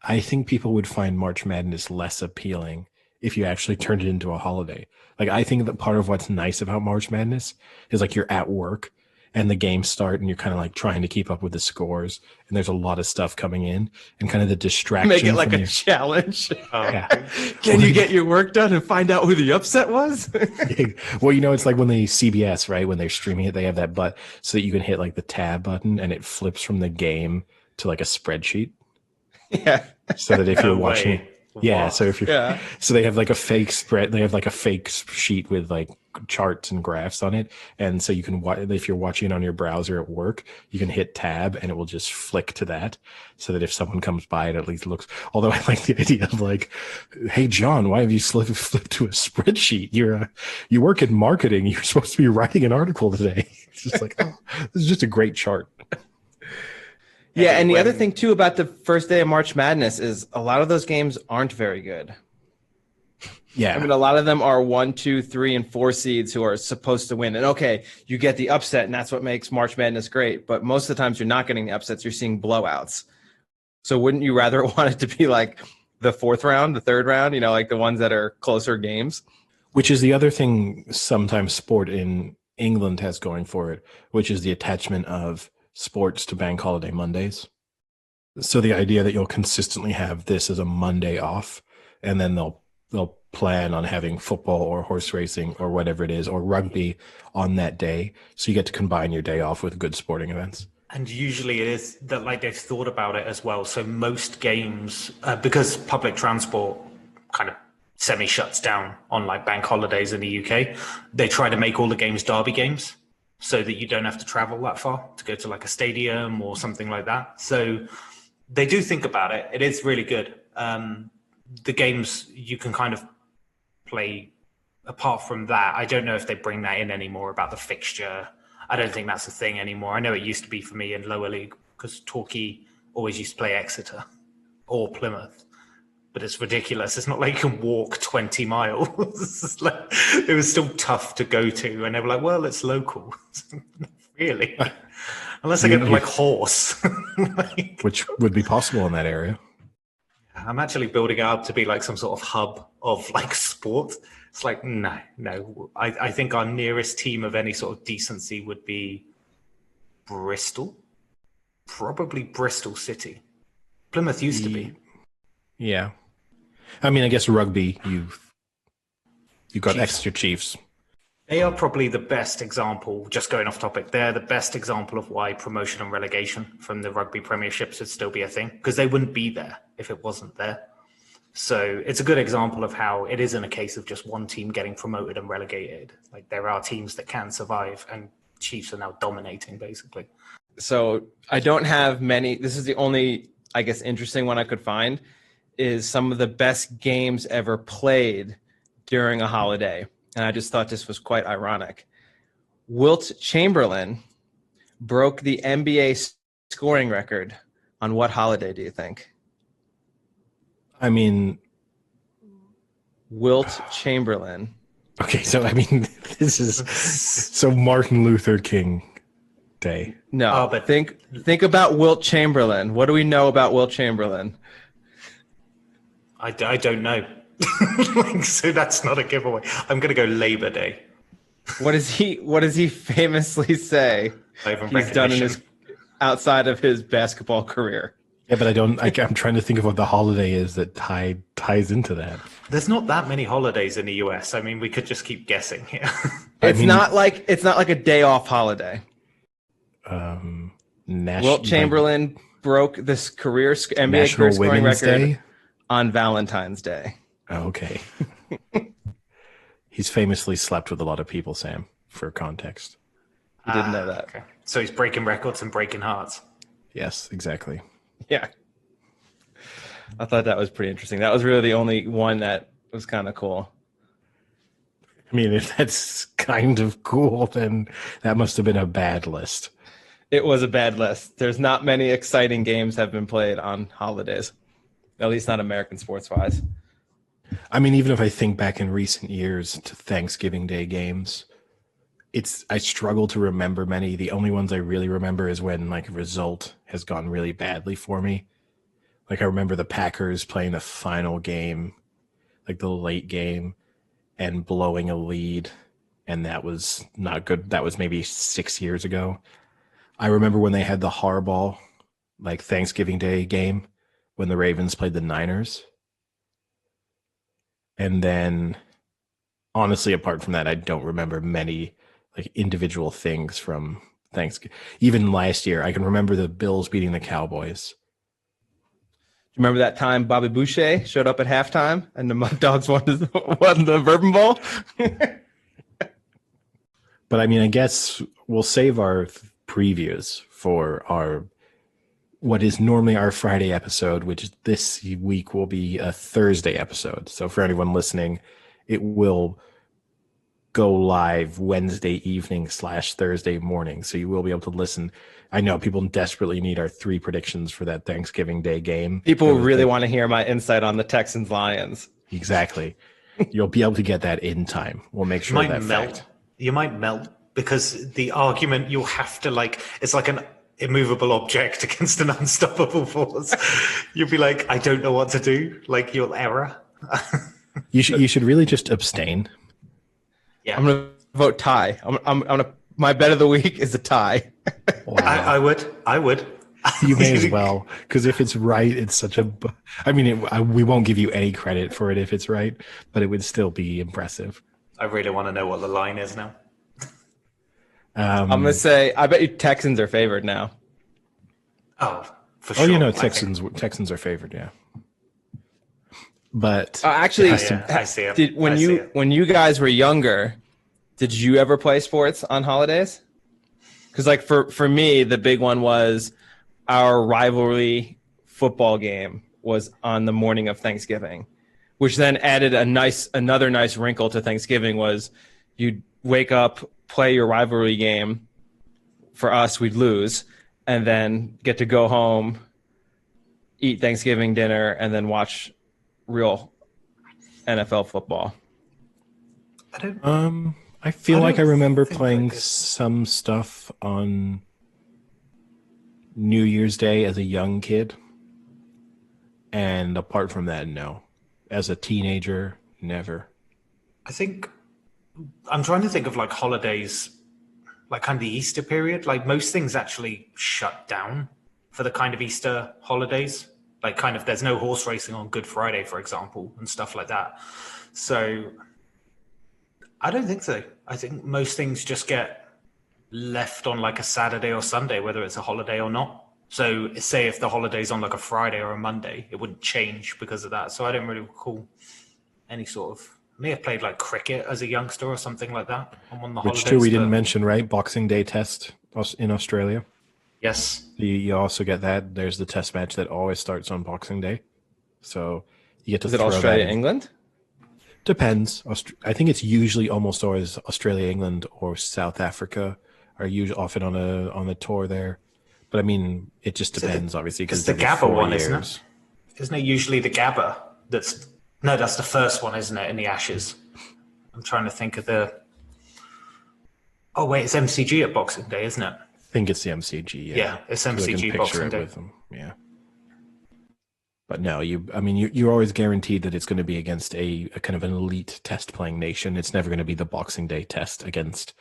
I think people would find March Madness less appealing if you actually turned it into a holiday. Like, I think that part of what's nice about March Madness is like you're at work and the games start and you're kind of like trying to keep up with the scores and there's a lot of stuff coming in and kind of the distraction. Make it like a challenge. Can you get your work done and find out who the upset was? Well, it's like when they CBS, right? When they're streaming it, they have that button so that you can hit like the tab button and it flips from the game to like a spreadsheet. Yeah. So that if you're watching, Wow. so if you're, so they have like a fake spread, they have like a fake sheet with like charts and graphs on it, and so you can if you're watching it on your browser at work, you can hit tab and it will just flick to that, so that if someone comes by, it at least looks. Although I like the idea of like, hey John, why have you flipped to a spreadsheet? You work in marketing. You're supposed to be writing an article today. It's just like, oh, this is just a great chart. Yeah, and the other thing too about the first day of March Madness is a lot of those games aren't very good. Yeah, I mean, a lot of them are 1, 2, 3, and 4 seeds who are supposed to win. And okay, you get the upset, and that's what makes March Madness great. But most of the times, you're not getting the upsets; you're seeing blowouts. So, wouldn't you rather want it to be like the fourth round, the third round? You know, like the ones that are closer games. Which is the other thing sometimes sport in England has going for it, which is the attachment of sports to bank holiday Mondays. So the idea that you'll consistently have this as a Monday off, and then they'll plan on having football or horse racing or whatever it is, or rugby on that day. So you get to combine your day off with good sporting events. And usually it is that like they've thought about it as well. So most games, because public transport kind of semi-shuts down on like bank holidays in the UK, they try to make all the games derby games so that you don't have to travel that far to go to like a stadium or something like that. So they do think about it. It is really good. The games you can kind of play apart from that. I don't know if they bring that in anymore about the fixture. I don't think that's a thing anymore. I know it used to be for me in lower league because Torquay always used to play Exeter or Plymouth, but it's ridiculous. It's not like you can walk 20 miles. It was still tough to go to, and they were like, well, it's local. Really? Unless I get like horse. Which would be possible in that area. I'm actually building it up to be like some sort of hub of like sport. It's like, no. I think our nearest team of any sort of decency would be Bristol. Probably Bristol City. Plymouth used to be. Yeah. I mean, I guess rugby, you've got Chiefs. Exeter Chiefs. They are probably the best example, just going off topic, they're the best example of why promotion and relegation from the rugby premierships would still be a thing, because they wouldn't be there if it wasn't there. So it's a good example of how it isn't a case of just one team getting promoted and relegated. Like there are teams that can survive, and Chiefs are now dominating basically. So I don't have many. This is the only, I guess, interesting one I could find is some of the best games ever played during a holiday. And I just thought this was quite ironic. Wilt Chamberlain broke the NBA scoring record on what holiday, do you think? I mean, Wilt Chamberlain. Okay, so I mean, this is so Martin Luther King Day. No, but think about Wilt Chamberlain. What do we know about Wilt Chamberlain? I don't know. So that's not a giveaway. I'm going to go Labor Day. What does he famously say he's done in his outside of his basketball career? Yeah, but I'm trying to think of what the holiday is that ties into that. There's not that many holidays in the US. I mean, we could just keep guessing here. It's not like a day off holiday. Wilt Chamberlain broke this career NBA National career scoring Women's record Day? On Valentine's Day. Oh, okay. He's famously slept with a lot of people, Sam, for context. You didn't know that. Okay. So he's breaking records and breaking hearts. Yes, exactly. Yeah. I thought that was pretty interesting. That was really the only one that was kind of cool. I mean, if that's kind of cool, then that must have been a bad list. It was a bad list. There's not many exciting games have been played on holidays, at least not American sports-wise. I mean, even if I think back in recent years to Thanksgiving Day games, I struggle to remember many. The only ones I really remember is when like a result has gone really badly for me. Like I remember the Packers playing the final game, like the late game, and blowing a lead, and that was not good. That was maybe 6 years ago. I remember when they had the Harbaugh like Thanksgiving Day game when the Ravens played the Niners. And then, honestly, apart from that, I don't remember many like individual things from Thanksgiving. Even last year, I can remember the Bills beating the Cowboys. Do you remember that time Bobby Boucher showed up at halftime and the Mud Dogs won the Bourbon Bowl? But I mean, I guess we'll save our previews for our what is normally our Friday episode, which this week will be a Thursday episode. So for anyone listening, it will go live Wednesday evening / Thursday morning. So you will be able to listen. I know people desperately need our 3 predictions for that Thanksgiving Day game. People really want to hear my insight on the Texans Lions. Exactly. You'll be able to get that in time. We'll make sure that fact. You might melt because the argument you'll have to it's like an immovable object against an unstoppable force. You'll be like, I don't know what to do. Like you'll error. You should really just abstain. Yeah, I'm gonna vote tie. I'm gonna. My bet of the week is a tie. Wow. I would. You may as well, because if it's right, it's such a. I mean, we won't give you any credit for it if it's right, but it would still be impressive. I really want to know what the line is now. I'm gonna say I bet you Texans are favored now. Oh, for sure. Oh, Texans are favored, yeah. But actually, I see it. When you guys were younger, did you ever play sports on holidays? Because like for me, the big one was our rivalry football game was on the morning of Thanksgiving, which then added another nice wrinkle to Thanksgiving was you'd wake up, play your rivalry game. For us, we'd lose, and then get to go home, eat Thanksgiving dinner, and then watch real NFL football. I feel like I remember playing some stuff on New Year's Day as a young kid. And apart from that, no. As a teenager, never. I think I'm trying to think of like holidays, like kind of the Easter period. Like most things actually shut down for the kind of Easter holidays. Like kind of there's no horse racing on Good Friday, for example, and stuff like that. So I don't think so. I think most things just get left on like a Saturday or Sunday, whether it's a holiday or not. So say if the holiday's on like a Friday or a Monday, it wouldn't change because of that. So I don't really recall any sort of, I may have played like cricket as a youngster or something like that on one of the holidays. Which too we didn't mention, right? Boxing Day test in Australia. Yes. You also get that. There's the test match that always starts on Boxing Day. So you get to throw Australia, that in. England? Depends. I think it's usually almost always Australia, England, or South Africa are usually often on a tour there. But I mean, it just depends, obviously. It's the Gabba one, isn't it? Isn't it usually the Gabba? That's the first one, isn't it? In the Ashes. I'm trying to think of the. Oh wait, it's MCG at Boxing Day, isn't it? I think it's the MCG. Yeah, it's MCG Boxing Day. With them. Yeah. But no, you're always guaranteed that it's going to be against a kind of an elite test playing nation. It's never going to be the Boxing Day test against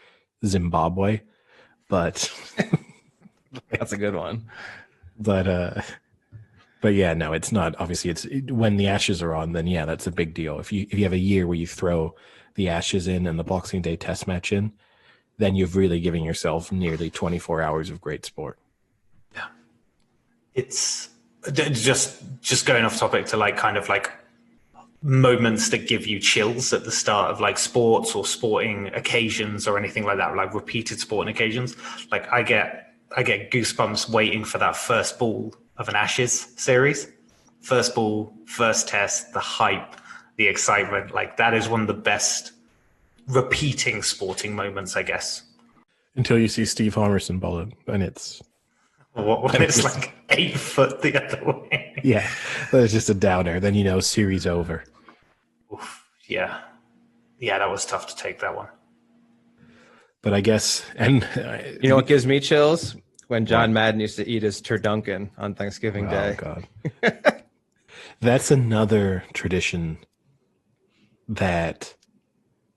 Zimbabwe. But that's a good one. But yeah, no, it's not. Obviously, when the Ashes are on, then yeah, that's a big deal. If you have a year where you throw the Ashes in and the Boxing Day test match in, then you've really given yourself nearly 24 hours of great sport. Yeah. It's just going off topic to like kind of like moments that give you chills at the start of like sports or sporting occasions or anything like that, like repeated sporting occasions. Like I get goosebumps waiting for that first ball of an Ashes series. First ball, first test, the hype, the excitement. Like that is one of the best repeating sporting moments, I guess. Until you see Steve Harmison bowl it, and it's when it's like 8 foot the other way. Yeah, that's just a downer. Then series over. Oof, yeah, that was tough to take that one. But I guess, and you know what gives me chills? When John Madden used to eat his turducken on Thanksgiving Day. Oh God, that's another tradition that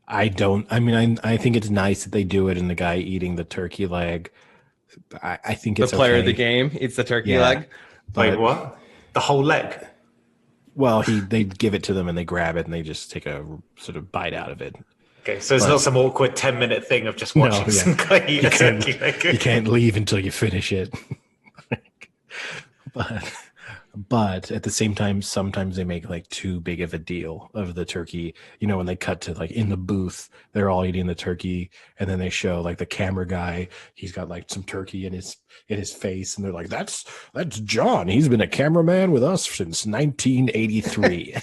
I don't. I mean, I think it's nice that they do it, and the guy eating the turkey leg. I think it's the player okay. of the game eats the turkey leg. Wait, what? The whole leg? Well, they give it to them and they grab it and they just take a sort of bite out of it. Okay, so it's not some awkward 10-minute thing of just watching some guy eat a turkey leg. You can't leave until you finish it. But at the same time, sometimes they make like too big of a deal of the turkey. You know, when they cut to like in the booth, they're all eating the turkey, and then they show like the camera guy, he's got like some turkey in his face, and they're like, that's John. He's been a cameraman with us since 1983.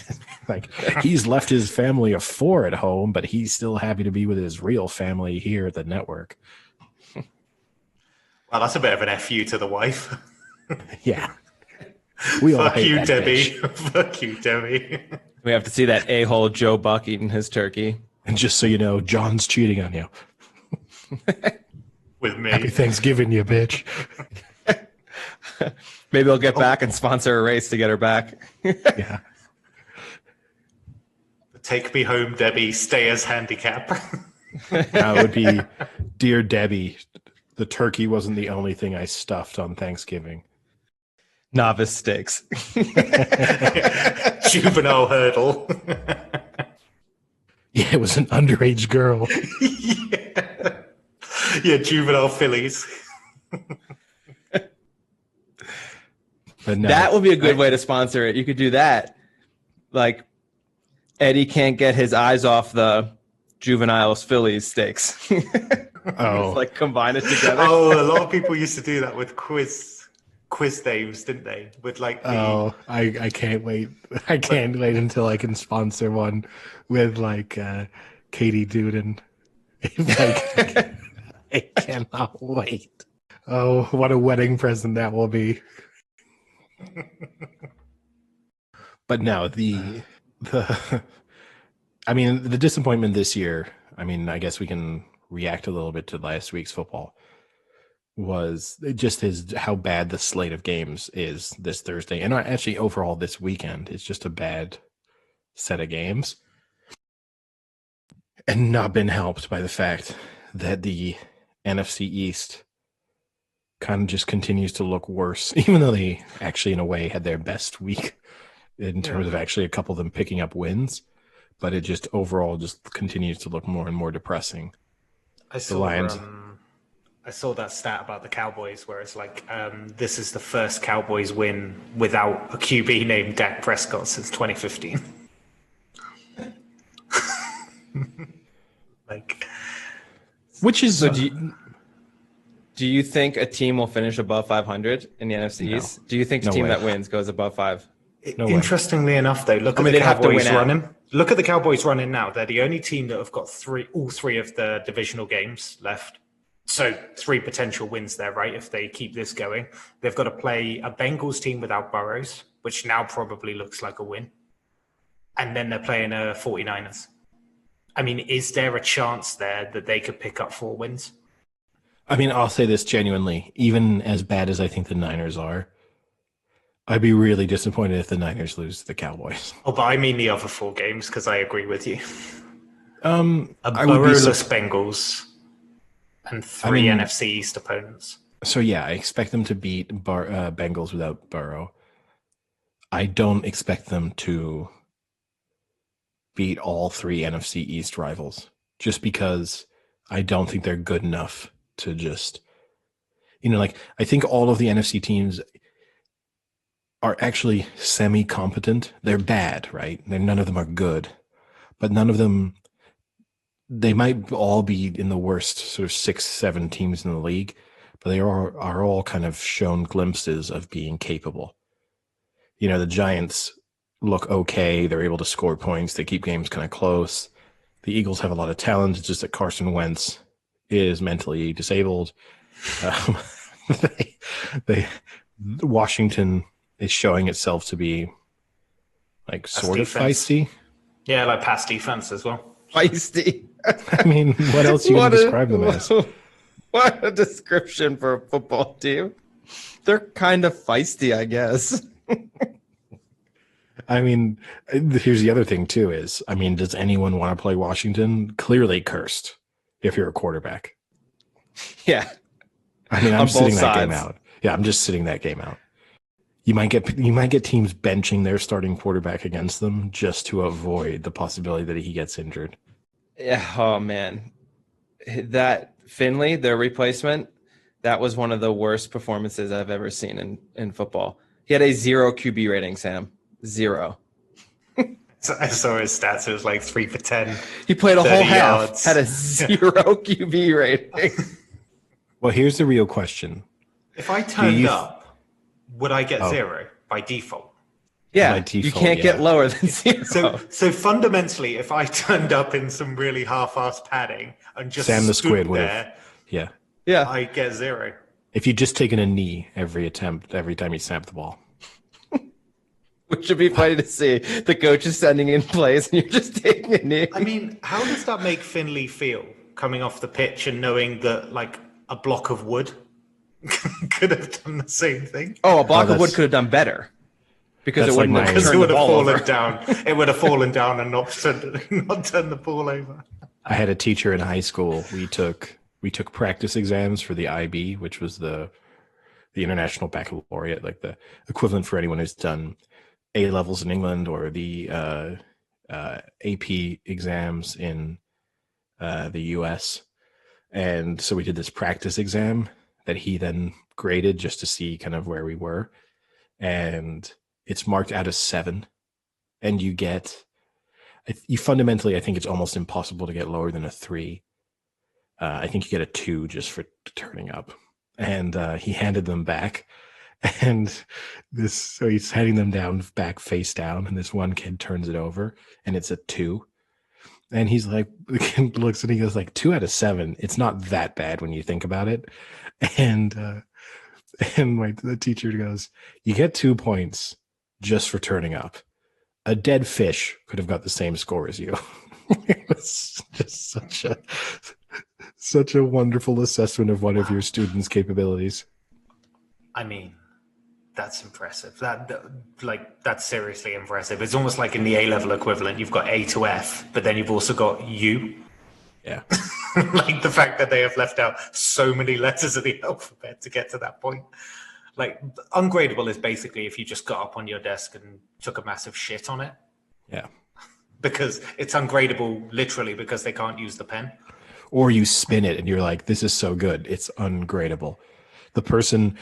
Like he's left his family of 4 at home, but he's still happy to be with his real family here at the network. Well, that's a bit of an FU to the wife. Yeah. We all Fuck hate you, that Debbie. bitch. Fuck you, Debbie. We have to see that a-hole Joe Buck eating his turkey. And just so you know, John's cheating on you. With me. Happy Thanksgiving, you bitch. Maybe he'll get back and sponsor a race to get her back. Yeah. Take me home, Debbie. Stay as handicap. That would be, dear Debbie, the turkey wasn't the only thing I stuffed on Thanksgiving. Novice stakes. Juvenile hurdle. Yeah, it was an underage girl. Yeah, juvenile fillies. But no, That would be a good way to sponsor it. You could do that. Like, Eddie can't get his eyes off the juveniles Phillies stakes. Oh. Like combine it together. Oh, a lot of people used to do that with quiz names, didn't they? With like the I can't wait. I can't wait until I can sponsor one with like Katie Duden. Like, I cannot wait. Oh, what a wedding present that will be. But no, the I mean, the disappointment this year, I mean, I guess we can react a little bit to last week's football, was just how bad the slate of games is this Thursday. And actually overall this weekend, it's just a bad set of games. And not been helped by the fact that the NFC East kind of just continues to look worse, even though they actually, in a way, had their best week in terms of actually a couple of them picking up wins. But it just overall just continues to look more and more depressing. I saw that stat about the Cowboys where it's like, this is the first Cowboys win without a QB named Dak Prescott since 2015. Like, which is so do you think a team will finish above 500 in the NFC East? Do you think the team that wins goes above 5? Interestingly enough, though, look at the Cowboys running. Look at the Cowboys running now. They're the only team that have got all three of the divisional games left. So 3 potential wins there, right? If they keep this going, they've got to play a Bengals team without Burrows, which now probably looks like a win. And then they're playing a 49ers. I mean, is there a chance there that they could pick up 4 wins? I mean, I'll say this genuinely, even as bad as I think the Niners are, I'd be really disappointed if the Niners lose to the Cowboys. Oh, but I mean the other 4 games, because I agree with you. A Burrowless Bengals and 3 NFC East opponents. So yeah, I expect them to beat Bengals without Burrow. I don't expect them to beat all 3 NFC East rivals, just because I don't think they're good enough to just, like, I think all of the NFC teams are actually semi-competent. They're bad, right? None of them are good, but none of them, they might all be in the worst sort of 6-7 teams in the league, but they are all kind of shown glimpses of being capable. The Giants look okay. They're able to score points. They keep games kind of close. The Eagles have a lot of talent. It's just that Carson Wentz is mentally disabled. Washington is showing itself to be like sort of feisty. Yeah, like pass defense as well. Feisty. I mean, what else you can describe them as? What a description for a football team. They're kind of feisty, I guess. I mean, here's the other thing too is, I mean, does anyone want to play Washington? Clearly cursed if you're a quarterback. Yeah. I mean, I'm sitting that game out. Yeah, I'm just sitting that game out. You might get teams benching their starting quarterback against them just to avoid the possibility that he gets injured. Yeah. Oh man, that Finley, their replacement, that was one of the worst performances I've ever seen in football. He had a 0 QB rating, Sam. 0. So I saw his stats. It was like 3 for 10. He played a whole 30 half. yards. Had a 0 QB rating. Well, here's the real question. If I turned up, would I get 0 by default? Yeah, By default, you can't get lower than 0. So fundamentally, if I turned up in some really half-assed padding and just Sam the stood Squid would there, have. Yeah. I get 0. If you'd just taken a knee every time you snapped the ball. Which would be funny to see. The coach is sending in plays and you're just taking a knee. I mean, how does that make Finley feel coming off the pitch and knowing that like a block of wood could have done the same thing? Oh, a block of wood could have done better. Because it wouldn't have Because it turned would the have ball fallen over. down. It would have fallen down and not turned the ball over. I had a teacher in high school. We took practice exams for the IB, which was the International Baccalaureate, like the equivalent for anyone who's done A levels in England or the AP exams in the US. And so we did this practice exam that he then graded just to see kind of where we were. And it's marked out of 7. And you fundamentally, I think it's almost impossible to get lower than a 3. I think you get a 2 just for turning up. And he handed them back. And so he's handing them down back face down. And this one kid turns it over and it's a 2. And he's like, the kid looks and he goes like 2 out of 7. It's not that bad when you think about it. And the teacher goes, you get 2 points just for turning up. A dead fish could have got the same score as you. It was just such a wonderful assessment of one of your students' capabilities. I mean, that's impressive. That's seriously impressive. It's almost like in the A-level equivalent, you've got A to F, but then you've also got U. Yeah. Like the fact that they have left out so many letters of the alphabet to get to that point. Like ungradable is basically if you just got up on your desk and took a massive shit on it. Yeah. Because it's ungradable literally because they can't use the pen. Or you spin it and you're like, this is so good, it's ungradable. The person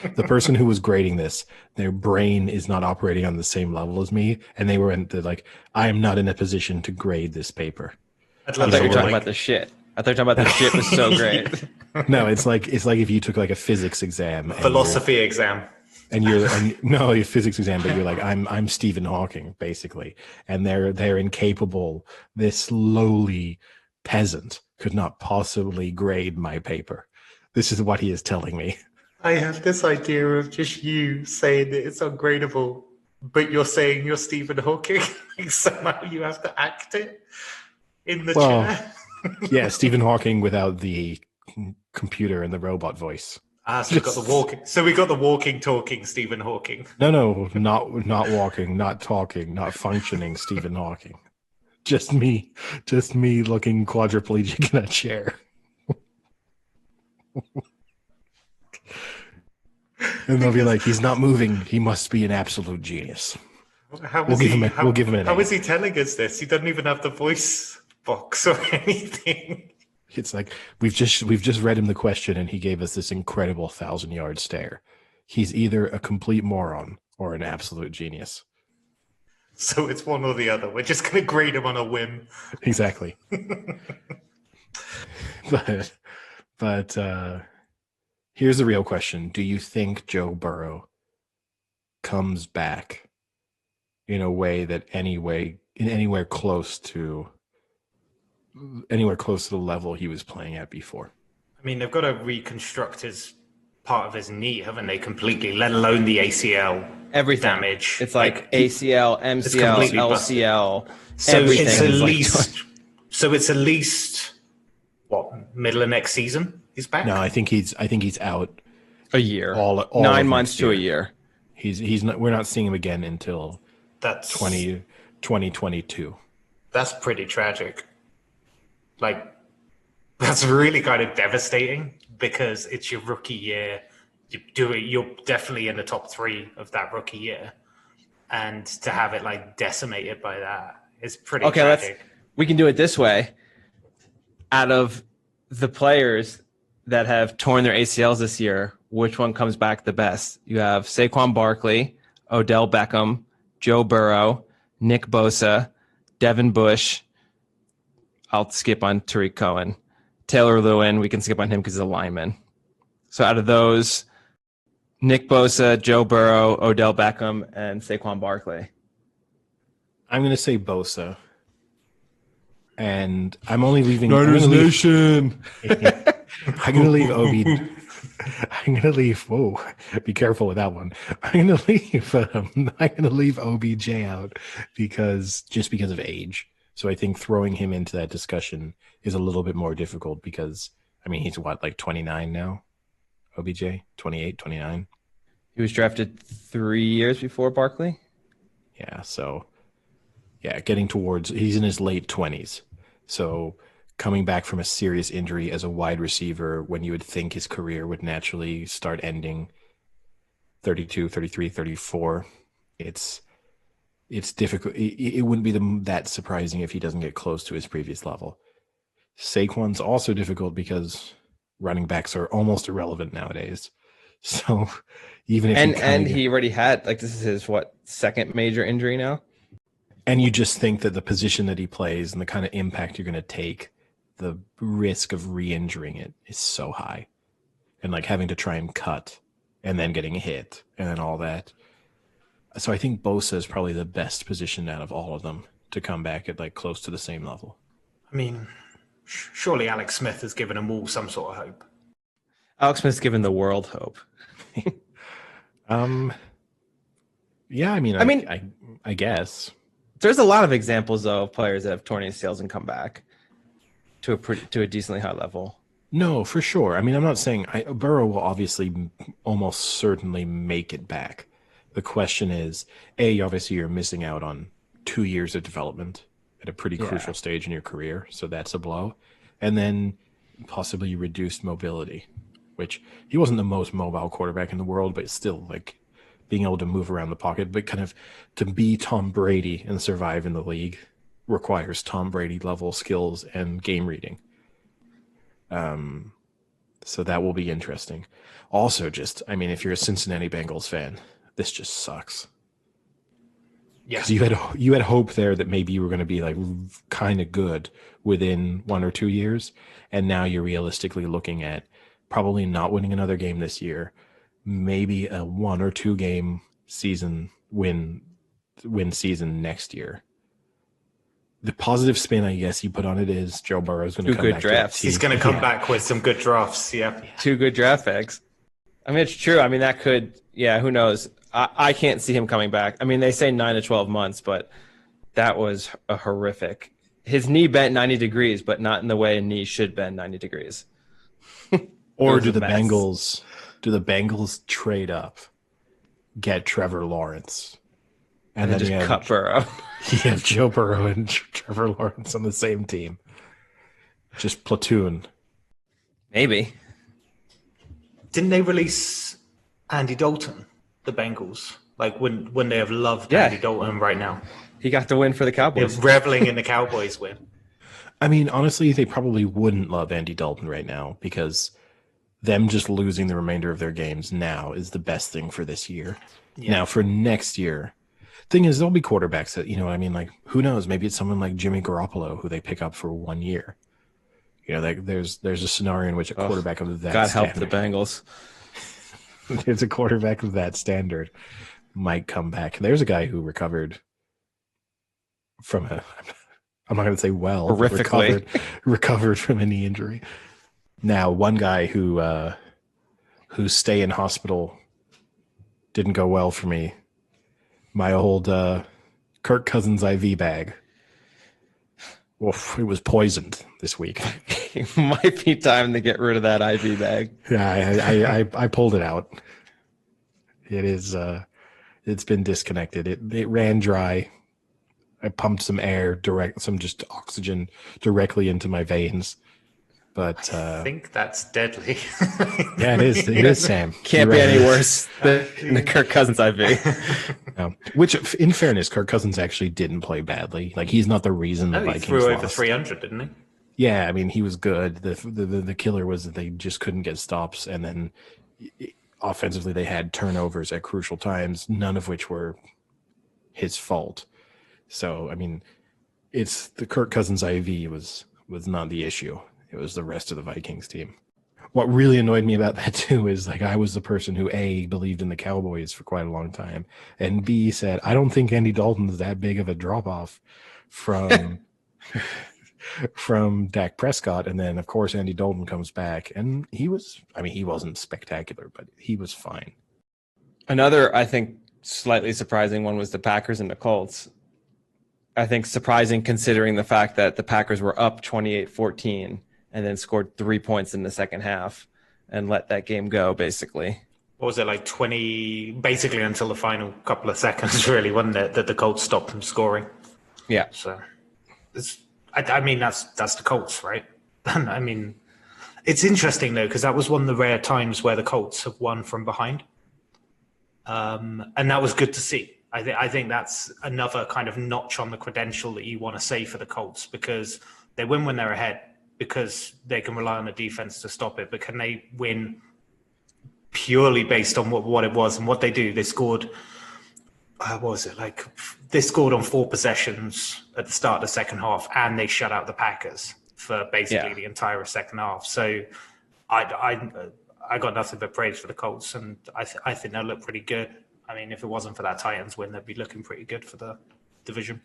who was grading this, their brain is not operating on the same level as me, and they were like, I am not in a position to grade this paper. I thought you were talking about the shit. I thought you were talking about the shit was so great. No, it's like if you took like a physics exam, philosophy exam, and a physics exam, but you're like, I'm Stephen Hawking basically, and they're incapable. This lowly peasant could not possibly grade my paper. This is what he is telling me. I have this idea of just you saying that it's ungradable, but you're saying you're Stephen Hawking. Like somehow you have to act it in the chair. Yeah, Stephen Hawking without the computer and the robot voice. So we got the walking, talking Stephen Hawking. No, not walking, not talking, not functioning Stephen Hawking. Just me looking quadriplegic in a chair. And they'll be like, he's not moving. He must be an absolute genius. We'll give him an How is he telling us this? He doesn't even have the voice box or anything. It's like we've just read him the question and he gave us this incredible 1,000-yard stare. He's either a complete moron or an absolute genius. So it's one or the other. We're just going to grade him on a whim. Exactly. But here's the real question. Do you think Joe Burrow comes back in a way that anywhere close to the level he was playing at before? I mean, they've got to reconstruct his part of his knee, haven't they, completely, let alone the ACL everything. Damage. It's like ACL, MCL, LCL. So everything. So it's at least what, middle of next season he's back? No, I think he's out a year. All 9 months to a year. He's not. We're not seeing him again until that's 2022. That's pretty tragic. Like, that's really kind of devastating because it's your rookie year. You're definitely in the top 3 of that rookie year, and to have it like decimated by that is pretty tragic. We can do it this way. Out of the players that have torn their ACLs this year, which one comes back the best? You have Saquon Barkley, Odell Beckham, Joe Burrow, Nick Bosa, Devin Bush. I'll skip on Tariq Cohen. Taylor Lewin, we can skip on him because he's a lineman. So out of those, Nick Bosa, Joe Burrow, Odell Beckham, and Saquon Barkley. I'm going to say Bosa. And I'm only leaving... Niners Nation! I'm going to leave OB... I'm going to leave... Whoa, be careful with that one. I'm going to leave OBJ out because of age. So I think throwing him into that discussion is a little bit more difficult because, I mean, he's what, like 29 now? OBJ? 28, 29? He was drafted 3 years before Barkley? Yeah, so, yeah, getting towards, he's in his late 20s. So coming back from a serious injury as a wide receiver when you would think his career would naturally start ending 32, 33, 34, it's difficult. It wouldn't be that surprising if he doesn't get close to his previous level. Saquon's also difficult because running backs are almost irrelevant nowadays. So even if he already had, like, this is his second major injury now. And you just think that the position that he plays and the kind of impact you're going to take, the risk of re-injuring it is so high. And like having to try and cut and then getting hit and then all that. So I think Bosa is probably the best position out of all of them to come back at like close to the same level. I mean, surely Alex Smith has given them all some sort of hope. Alex Smith's given the world hope. Yeah, I guess. There's a lot of examples though of players that have torn ACLs and come back to a decently high level. No, for sure. I mean, I'm not saying Burrow will obviously almost certainly make it back. The question is, obviously you're missing out on 2 years of development at a pretty crucial stage in your career, so that's a blow. And then possibly reduced mobility, which he wasn't the most mobile quarterback in the world, but still like being able to move around the pocket, but kind of to be Tom Brady and survive in the league requires Tom Brady level skills and game reading. So that will be interesting. Also, if you're a Cincinnati Bengals fan, this just sucks. Yeah, because you had hope there that maybe you were going to be like kind of good within 1 or 2 years, and now you're realistically looking at probably not winning another game this year, maybe a 1 or 2 game season win season next year. The positive spin, I guess, you put on it is Joe Burrow's going to come back. 2 good drafts. He's going to come back with some good drafts. Yeah. 2 good draft picks. I mean, it's true. I mean, that could, who knows? I can't see him coming back. I mean, they say 9 to 12 months, but that was a horrific. His knee bent 90 degrees, but not in the way a knee should bend 90 degrees. Or do the Bengals trade up, get Trevor Lawrence, and then just cut Burrow? You have Joe Burrow and Trevor Lawrence on the same team. Just platoon. Maybe. Didn't they release Andy Dalton, the Bengals? Like, wouldn't they have loved Andy Dalton right now? He got the win for the Cowboys. They're reveling in the Cowboys win. I mean, honestly, they probably wouldn't love Andy Dalton right now because them just losing the remainder of their games now is the best thing for this year. Yeah. Now, for next year, thing is, there'll be quarterbacks that, you know what I mean? Like, who knows? Maybe it's someone like Jimmy Garoppolo who they pick up for 1 year. You know, there's a scenario in which a quarterback of that God help the Bengals. There's a quarterback of that standard might come back. There's a guy who recovered from I'm not going to say horrifically recovered from a knee injury. Now, one guy whose stay in hospital didn't go well for me. My old Kirk Cousins IV bag. Oof, it was poisoned this week. It might be time to get rid of that IV bag. Yeah, I pulled it out. It is. It's been disconnected. It ran dry. I pumped some some oxygen directly into my veins. But I think that's deadly. Yeah, it is. It is, Sam. Can't be any worse than the Kirk Cousins IV. No. Which, in fairness, Kirk Cousins actually didn't play badly. Like, he's not the reason the Vikings threw over lost. 300, didn't he? Yeah, I mean, he was good. The killer was that they just couldn't get stops, and then offensively, they had turnovers at crucial times, none of which were his fault. So, I mean, it's the Kirk Cousins IV was not the issue. It was the rest of the Vikings team. What really annoyed me about that too is like I was the person who A, believed in the Cowboys for quite a long time, and B, said I don't think Andy Dalton's that big of a drop off from from Dak Prescott. And then of course Andy Dalton comes back, and he wasn't spectacular, but he was fine. Another, I think, slightly surprising one was the Packers and the Colts. I think surprising considering the fact that the Packers were up 28-14 and then scored 3 points in the second half and let that game go, basically. What was it, like 20, basically until the final couple of seconds, really, wasn't it, that the Colts stopped them scoring? Yeah. So, I mean, that's the Colts, right? I mean, it's interesting, though, because that was one of the rare times where the Colts have won from behind. And that was good to see. I think that's another kind of notch on the credential that you want to say for the Colts, because they win when they're ahead because they can rely on the defense to stop it. But can they win purely based on what it was and what they do? They scored, what was it? Like they scored on 4 possessions at the start of the second half, and they shut out the Packers for basically the entire second half. So I got nothing but praise for the Colts, and I think they'll look pretty good. I mean, if it wasn't for that Titans win, they'd be looking pretty good for the division.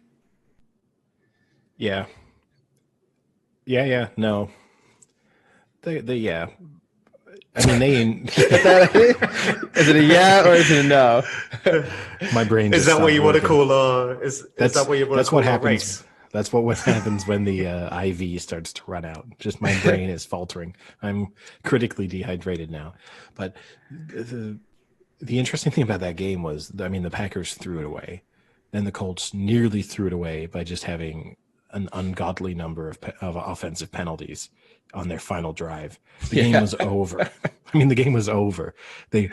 Yeah. No. Yeah. I mean, is it a yeah or is it a no? My brain. Is that what you want to call? Is that what you want to call a race? That's what happens when the IV starts to run out. Just my brain is faltering. I'm critically dehydrated now. But the interesting thing about that game was, I mean, the Packers threw it away. Then the Colts nearly threw it away by just having an ungodly number of offensive penalties on their final drive. The game was over. I mean, the game was over. They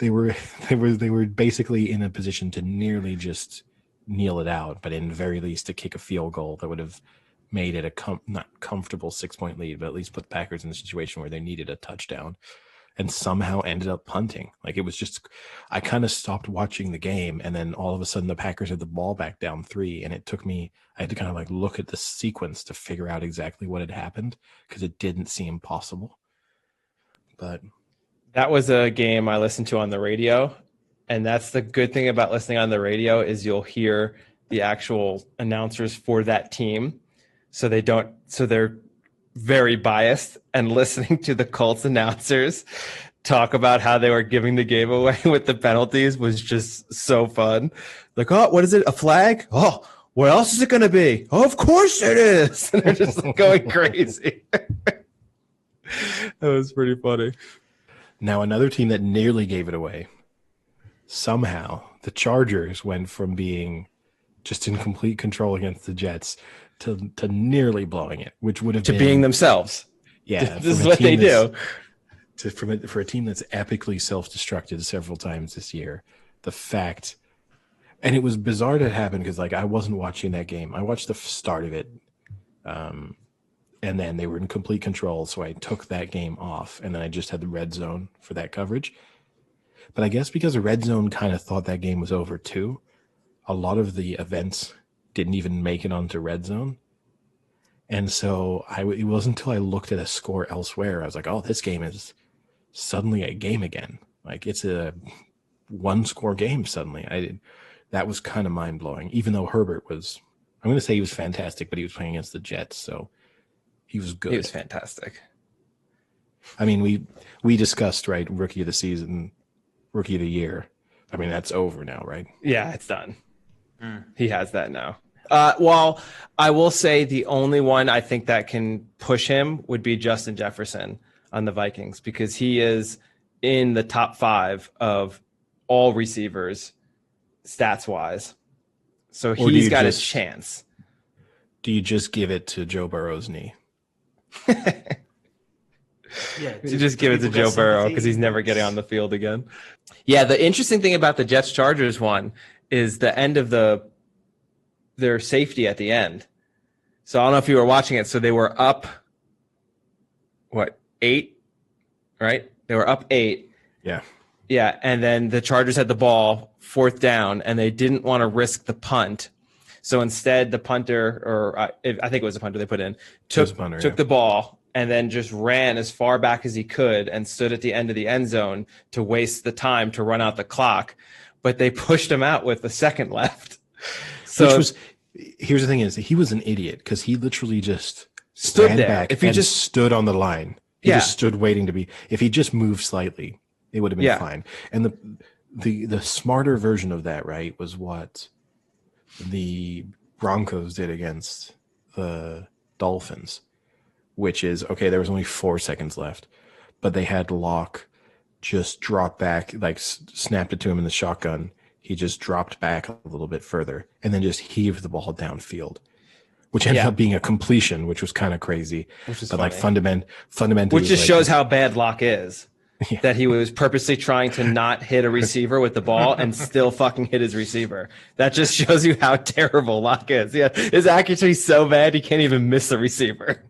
were basically in a position to nearly just kneel it out, but in the very least to kick a field goal that would have made it a not comfortable 6-point lead, but at least put the Packers in a situation where they needed a touchdown, and somehow ended up punting. Like, it was just, I kind of stopped watching the game, and then all of a sudden the Packers had the ball back down 3, and it took me, I had to kind of like look at the sequence to figure out exactly what had happened, because it didn't seem possible. But that was a game I listened to on the radio. And that's the good thing about listening on the radio is you'll hear the actual announcers for that team. So they're very biased, and listening to the Colts announcers talk about how they were giving the game away with the penalties was just so fun. Like, oh, what is it? A flag? Oh, what else is it going to be? Oh, of course it is. And they're just going crazy. That was pretty funny. Now, another team that nearly gave it away. Somehow, the Chargers went from being just in complete control against the Jets to nearly blowing it, which would have been being themselves. Yeah, this is what they do. For a team that's epically self-destructed several times this year, the fact, and it was bizarre to happen because like I wasn't watching that game. I watched the start of it, and then they were in complete control, so I took that game off, and then I just had the red zone for that coverage. But I guess because the red zone kind of thought that game was over too, a lot of the events didn't even make it onto red zone. And so it wasn't until I looked at a score elsewhere, I was like, oh, this game is suddenly a game again. Like, it's a 1-score game suddenly. That was kind of mind-blowing, even though Herbert was, I'm going to say he was fantastic, but he was playing against the Jets, so he was good. He was fantastic. I mean, we discussed, right, Rookie of the Season, Rookie of the Year. I mean, that's over now, right? Yeah, it's done. He has that now. Well, I will say the only one I think that can push him would be Justin Jefferson on the Vikings, because he is in the top 5 of all receivers stats-wise. So he's got a chance. Do you just give it to Joe Burrow's knee? Yeah, you just give it to Joe Burrow because he's never getting on the field again. Yeah, the interesting thing about the Jets-Chargers one is the end of their safety at the end. So I don't know if you were watching it. So they were up, 8, right? They were up 8, Yeah. Yeah, and then the Chargers had the ball, 4th down, and they didn't want to risk the punt. So instead, the punter, or I think it was a punter they put in, took the ball and then just ran as far back as he could and stood at the end of the end zone to waste the time to run out the clock. But they pushed him out with a second left. So here's the thing is, he was an idiot because he literally just stood ran there. back If he and just stood on the line. He just stood waiting to be. If he just moved slightly, it would have been fine. And the smarter version of that, right, was what the Broncos did against the Dolphins, which is, okay, there was only 4 seconds left, but they had Locke just drop back, like snapped it to him in the shotgun. He just dropped back a little bit further and then just heaved the ball downfield, which ended up being a completion, which was kind of crazy. Which is but funny. Like fundamentally, which just shows how bad Locke is. Yeah. That he was purposely trying to not hit a receiver with the ball and still fucking hit his receiver. That just shows you how terrible Locke is. Yeah, his accuracy is so bad he can't even miss a receiver.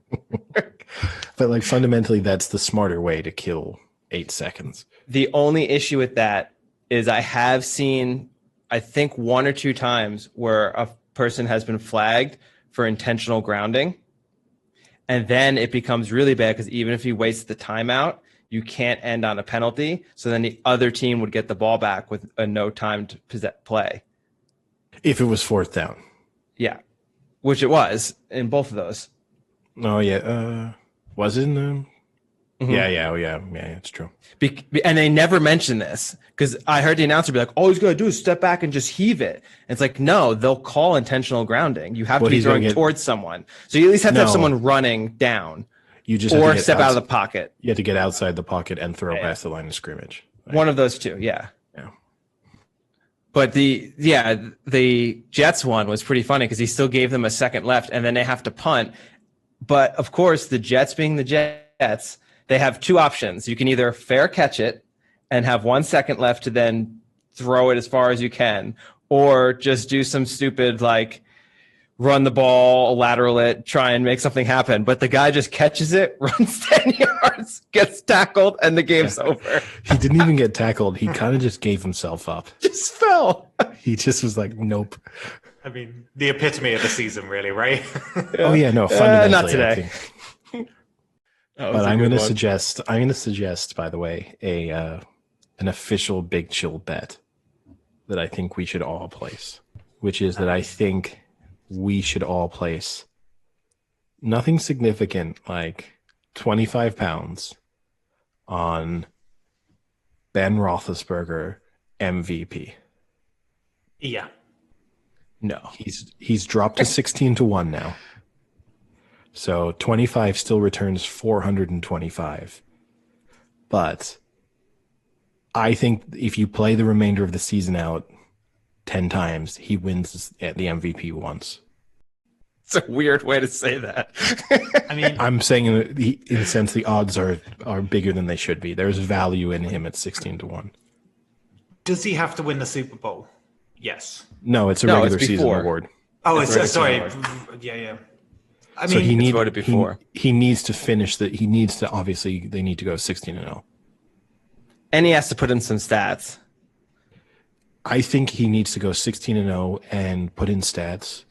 But like fundamentally, that's the smarter way to kill 8 seconds. The only issue with that is I have seen, I think 1 or 2 times where a person has been flagged for intentional grounding, and then it becomes really bad because even if he wastes the timeout, you can't end on a penalty. So then the other team would get the ball back with a no time to play. If it was 4th down. Yeah. Which it was in both of those. Oh, yeah. Was it in the... Yeah, it's true. And they never mention this because I heard the announcer be like, all he's going to do is step back and just heave it. And it's like, no, they'll call intentional grounding. You have to be throwing towards someone. So you at least have to have someone running down. You just or step out of the pocket. You have to get outside the pocket and throw past the line of scrimmage. Right? One of those two, yeah. Yeah. But the Jets one was pretty funny because he still gave them a second left, and then they have to punt. But of course, the Jets being the Jets, they have 2 options. You can either fair catch it and have 1 second left to then throw it as far as you can, or just do some stupid like run the ball, lateral it, try and make something happen. But the guy just catches it, runs 10 yards, gets tackled, and the game's over. He didn't even get tackled. He kind of just gave himself up. Just fell. He just was like, nope. I mean, the epitome of the season, really, right? Oh, yeah, no, fundamentally. Not today. But I'm going to suggest, by the way, an official Big Chill bet that I think we should all place, which is that I think we should all place nothing significant, like 25 pounds on Ben Roethlisberger MVP. Yeah. No. He's dropped to 16-1 now. So 25 still returns 425. But I think if you play the remainder of the season out 10 times, he wins at the MVP once. It's a weird way to say that. I mean, I'm saying in a sense the odds are bigger than they should be. There's value in him at 16-1. Does he have to win the Super Bowl? Yes. No, it's a regular season award. Oh, it's sorry. Yeah. I mean, so voted before. He needs to finish he needs to, obviously they need to go 16-0. And he has to put in some stats. I think he needs to go 16-0 and put in stats,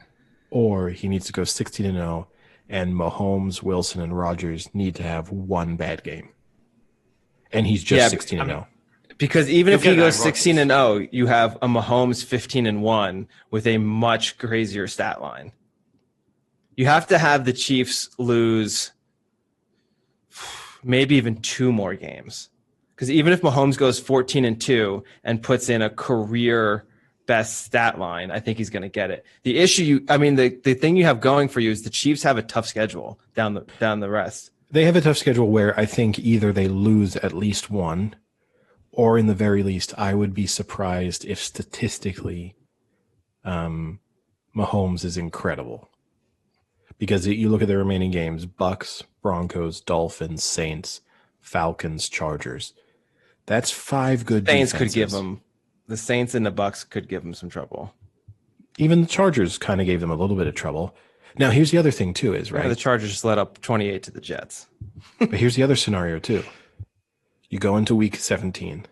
or he needs to go 16-0 and Mahomes, Wilson, and Rodgers need to have one bad game. And he's just 16-0. Because even if he goes 16-0, you have a Mahomes 15-1 with a much crazier stat line. You have to have the Chiefs lose maybe even 2 more games. Because even if Mahomes goes 14-2 and puts in a career best stat line, I think he's going to get it. The issue, the thing you have going for you is the Chiefs have a tough schedule down the rest. They have a tough schedule where I think either they lose at least one, or in the very least, I would be surprised if statistically Mahomes is incredible. Because you look at the remaining games, Bucks, Broncos, Dolphins, Saints, Falcons, Chargers. That's 5 good Saints defenses. Could give them, the Saints and the Bucks could give them some trouble. Even the Chargers kind of gave them a little bit of trouble. Now, here's the other thing, too, is, right? The Chargers just let up 28 to the Jets. But here's the other scenario, too. You go into week 17,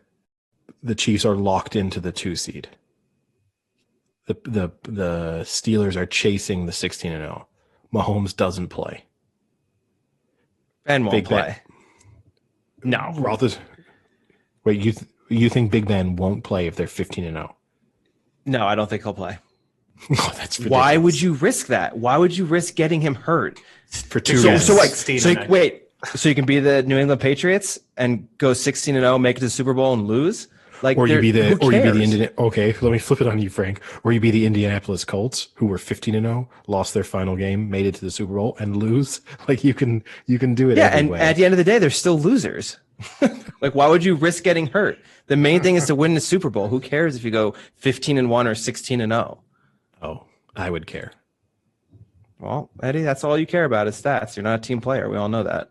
the Chiefs are locked into the 2 seed. The Steelers are chasing the 16-0. Mahomes doesn't play. Ben won't Big play. No. Wait, you think Big Ben won't play if they're 15-0? No, I don't think he'll play. Oh, that's ridiculous. Why would you risk that? Why would you risk getting him hurt? For 2 games. So you can be the New England Patriots and go 16-0, make it to the Super Bowl and lose? Or you be the Indian. Okay, let me flip it on you, Frank. Or you be the Indianapolis Colts, who were 15-0, lost their final game, made it to the Super Bowl, and lose. Like you can do it. Yeah, every and way. at the end of the day, they're still losers. Like, why would you risk getting hurt? The main thing is to win the Super Bowl. Who cares if you go 15-1 or 16-0? Oh, I would care. Well, Eddie, that's all you care about is stats. You're not a team player. We all know that.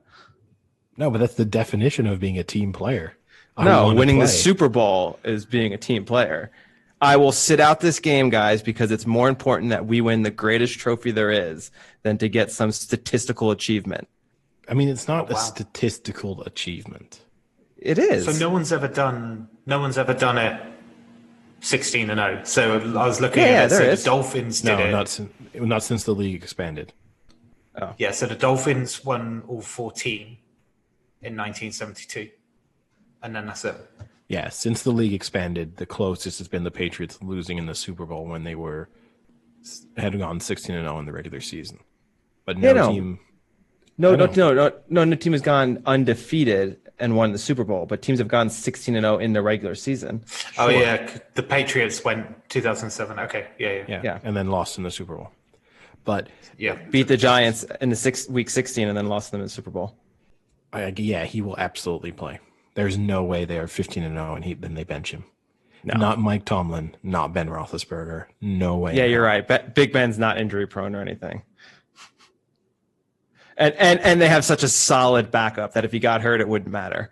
No, but that's the definition of being a team player. No, winning the Super Bowl is being a team player. I will sit out this game, guys, because it's more important that we win the greatest trophy there is than to get some statistical achievement. I mean, it's not a statistical achievement. It is. So no one's ever done it 16-0. So I was looking at it. So the Dolphins did it. Not since the league expanded. Oh. Yeah, so the Dolphins won all 14 in 1972. And then that's it. Yeah, since the league expanded, the closest has been the Patriots losing in the Super Bowl when they had gone 16-0 in the regular season. But no team has gone undefeated and won the Super Bowl, but teams have gone 16-0 in the regular season. Oh, yeah. The Patriots went 2007. Okay. Yeah. And then lost in the Super Bowl. But beat the Giants in the week 16 and then lost them in the Super Bowl. He will absolutely play. There's no way they are 15-0 and then they bench him. No. Not Mike Tomlin, not Ben Roethlisberger. No way. Yeah, you're right. Big Ben's not injury prone or anything. And they have such a solid backup that if he got hurt, it wouldn't matter.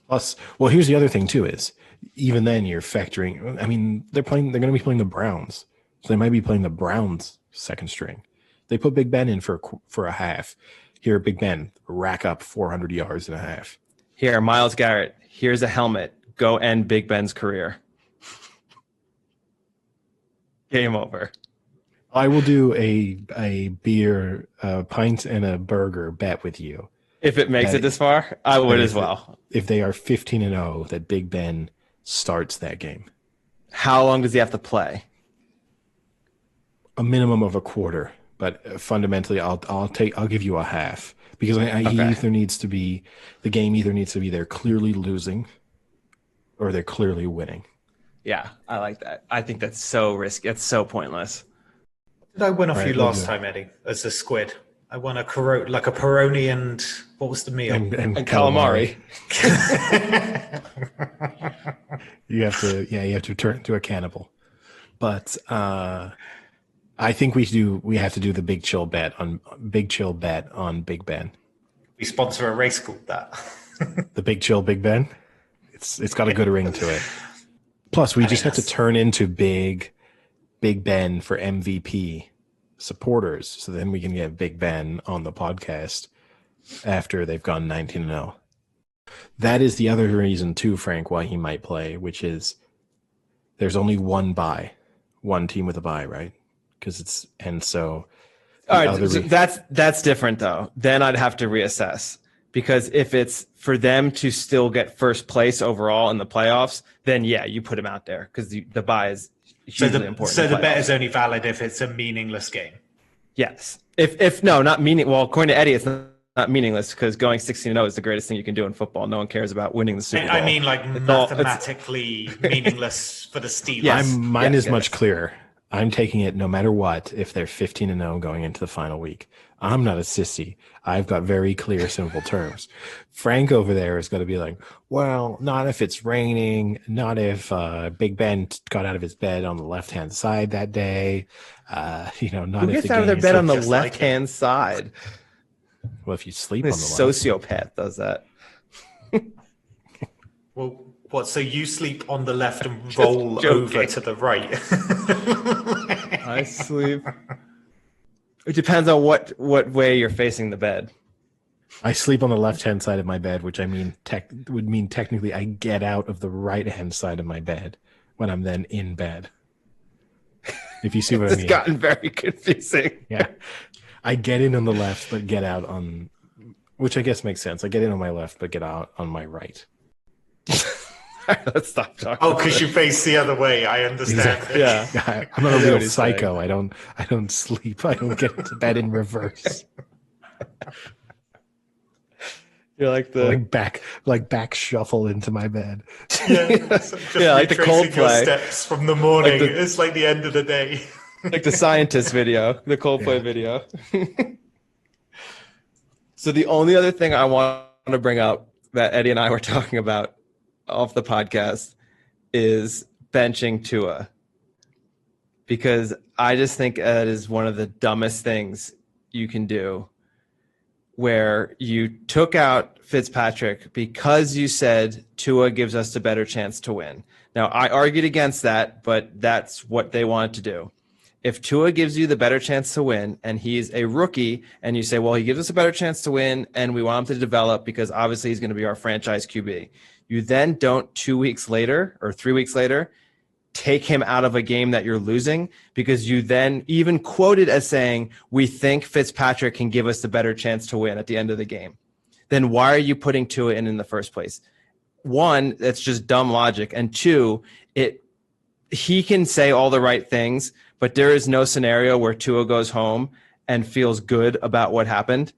Plus, well, here's the other thing too is even then you're factoring. I mean, they're going to be playing the Browns, so they might be playing the Browns second string. They put Big Ben in for a half. Here, Big Ben rack up 400 yards and a half. Here, Myles Garrett. Here's a helmet. Go end Big Ben's career. Game over. I will do a beer, pint, and a burger bet with you. If it makes it this far, I would as well. If they are 15-0, that Big Ben starts that game. How long does he have to play? A minimum of a quarter, but fundamentally, I'll give you a half because the game either needs to be they're clearly losing, or they're clearly winning. Yeah, I like that. I think that's so risky. It's so pointless. Did I win off you last time, Eddie, as a squid? I won a Peroni and what was the meal? And calamari. You have to turn into a cannibal. But I think we have to do the big chill bet on Big Ben. We sponsor a race called that. The Big Chill Big Ben. It's got a good ring to it. Plus, we just have to turn into Big Ben for MVP supporters, so then we can get Big Ben on the podcast after they've gone 19-0. That is the other reason too, Frank, why he might play, which is there's only one team with a bye, right? That's different though. Then I'd have to reassess, because if it's for them to still get first place overall in the playoffs, then you put him out there because the bye is hugely important. So the bet is only valid if it's a meaningless game. Yes. If no, not meaning. Well, according to Eddie, it's not meaningless because going 16-0 is the greatest thing you can do in football. No one cares about winning the Super Bowl. I mean, like mathematically meaningless for the Steelers. Yes. Mine is much clearer. I'm taking it no matter what if they're 15-0 going into the final week. I'm not a sissy. I've got very clear, simple terms. Frank over there is going to be like, well, not if it's raining, not if Big Ben got out of his bed on the left-hand side that day. Not Who if gets the out of their game bed is on the just left-hand side? Well, if you sleep on the left. Sociopath does that. Well, what? So you sleep on the left and roll over to the right? I sleep. It depends on what way you're facing the bed. I sleep on the left-hand side of my bed, which would mean technically I get out of the right-hand side of my bed when I'm then in bed. If you see what I It's mean. gotten very confusing. Yeah. I get in on the left, but get out on, which I guess makes sense. I get in on my left, but get out on my right. Let's stop talking. Oh, because you face the other way. I understand. Exactly. Yeah. I'm not a I know real what he's psycho. I don't sleep. I don't get into bed in reverse. You're like the back shuffle into my bed. Yeah, just like the retracing your Coldplay. steps from the morning. Like It's like the end of the day. like the scientist video, the Coldplay video. So the only other thing I want to bring up that Eddie and I were talking about off the podcast is benching Tua, because I just think that is one of the dumbest things you can do, where you took out Fitzpatrick because you said Tua gives us a better chance to win. Now, I argued against that, but that's what they wanted to do. If Tua gives you the better chance to win and he's a rookie and you say, well, he gives us a better chance to win and we want him to develop because obviously he's going to be our franchise QB, you then don't 2 weeks later or 3 weeks later take him out of a game that you're losing, because you then even quoted as saying, we think Fitzpatrick can give us the better chance to win at the end of the game. Then why are you putting Tua in the first place? One, that's just dumb logic. And two, he can say all the right things, but there is no scenario where Tua goes home and feels good about what happened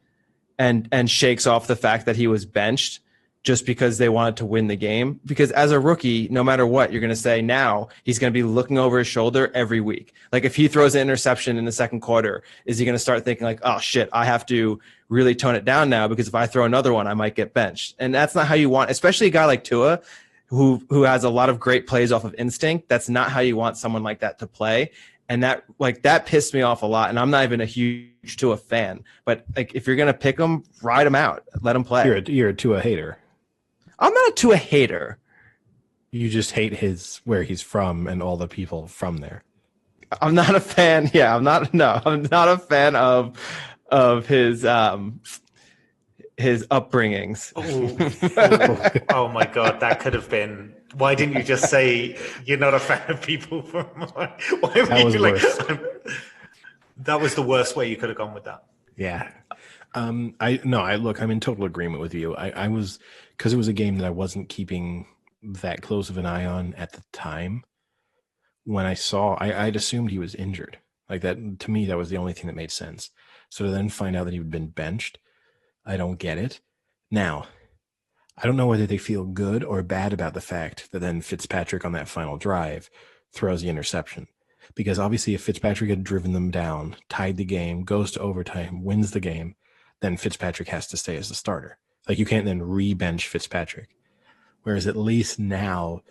and shakes off the fact that he was benched just because they wanted to win the game. Because as a rookie, no matter what, you're going to say now he's going to be looking over his shoulder every week. Like if he throws an interception in the second quarter, is he going to start thinking like, oh shit, I have to really tone it down now because if I throw another one, I might get benched. And that's not how you want, especially a guy like Tua, who has a lot of great plays off of instinct. That's not how you want someone like that to play. And that pissed me off a lot. And I'm not even a huge Tua fan, but like if you're going to pick him, ride him out, let him play. You're a Tua hater. I'm not a Tua hater. You just hate where he's from and all the people from there. I'm not a fan. Yeah, I'm not a fan of his upbringings. Oh my God, that could have been. Why didn't you just say you're not a fan of people from? Why that was worse. That was the worst way you could have gone with that. Yeah. I'm in total agreement with you. I was, because it was a game that I wasn't keeping that close of an eye on at the time. When I saw, I'd assumed he was injured. Like that, to me, that was the only thing that made sense. So to then find out that he'd been benched, I don't get it. Now, I don't know whether they feel good or bad about the fact that then Fitzpatrick on that final drive throws the interception. Because obviously if Fitzpatrick had driven them down, tied the game, goes to overtime, wins the game, then Fitzpatrick has to stay as the starter. Like you can't then re-bench Fitzpatrick. Whereas at least now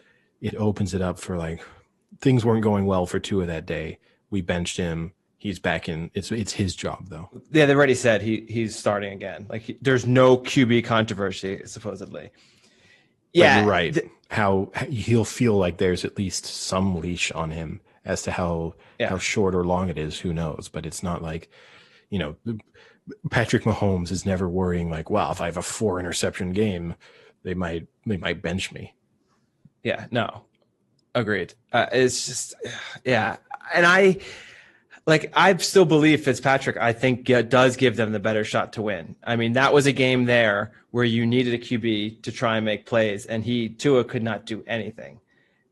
it opens it up for like, things weren't going well for Tua that day. We benched him. He's back in. It's his job though. Yeah, they already said he's starting again. Like there's no QB controversy supposedly. Yeah, but you're right. How he'll feel like there's at least some leash on him as to how short or long it is. Who knows? But it's not like, Patrick Mahomes is never worrying like, well, if I have a 4 interception game, they might bench me. Yeah, no, agreed. It's just, yeah. And I still believe Fitzpatrick, I think does give them the better shot to win. I mean, that was a game there where you needed a QB to try and make plays and Tua could not do anything.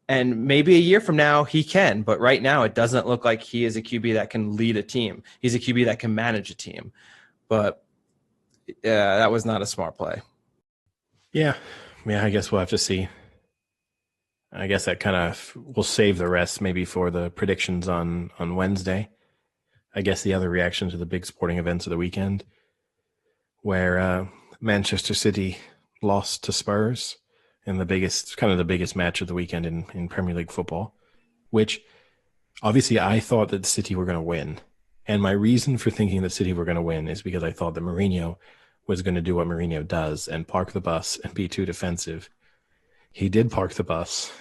And maybe a year from now he can, but right now it doesn't look like he is a QB that can lead a team. He's a QB that can manage a team. But yeah, that was not a smart play. Yeah, I guess we'll have to see. I guess that kind of will save the rest maybe for the predictions on Wednesday. I guess the other reaction to the big sporting events of the weekend, where Manchester City lost to Spurs in the biggest match of the weekend in Premier League football, which obviously I thought that City were going to win. And my reason for thinking that City were going to win is because I thought that Mourinho was going to do what Mourinho does and park the bus and be too defensive. He did park the bus.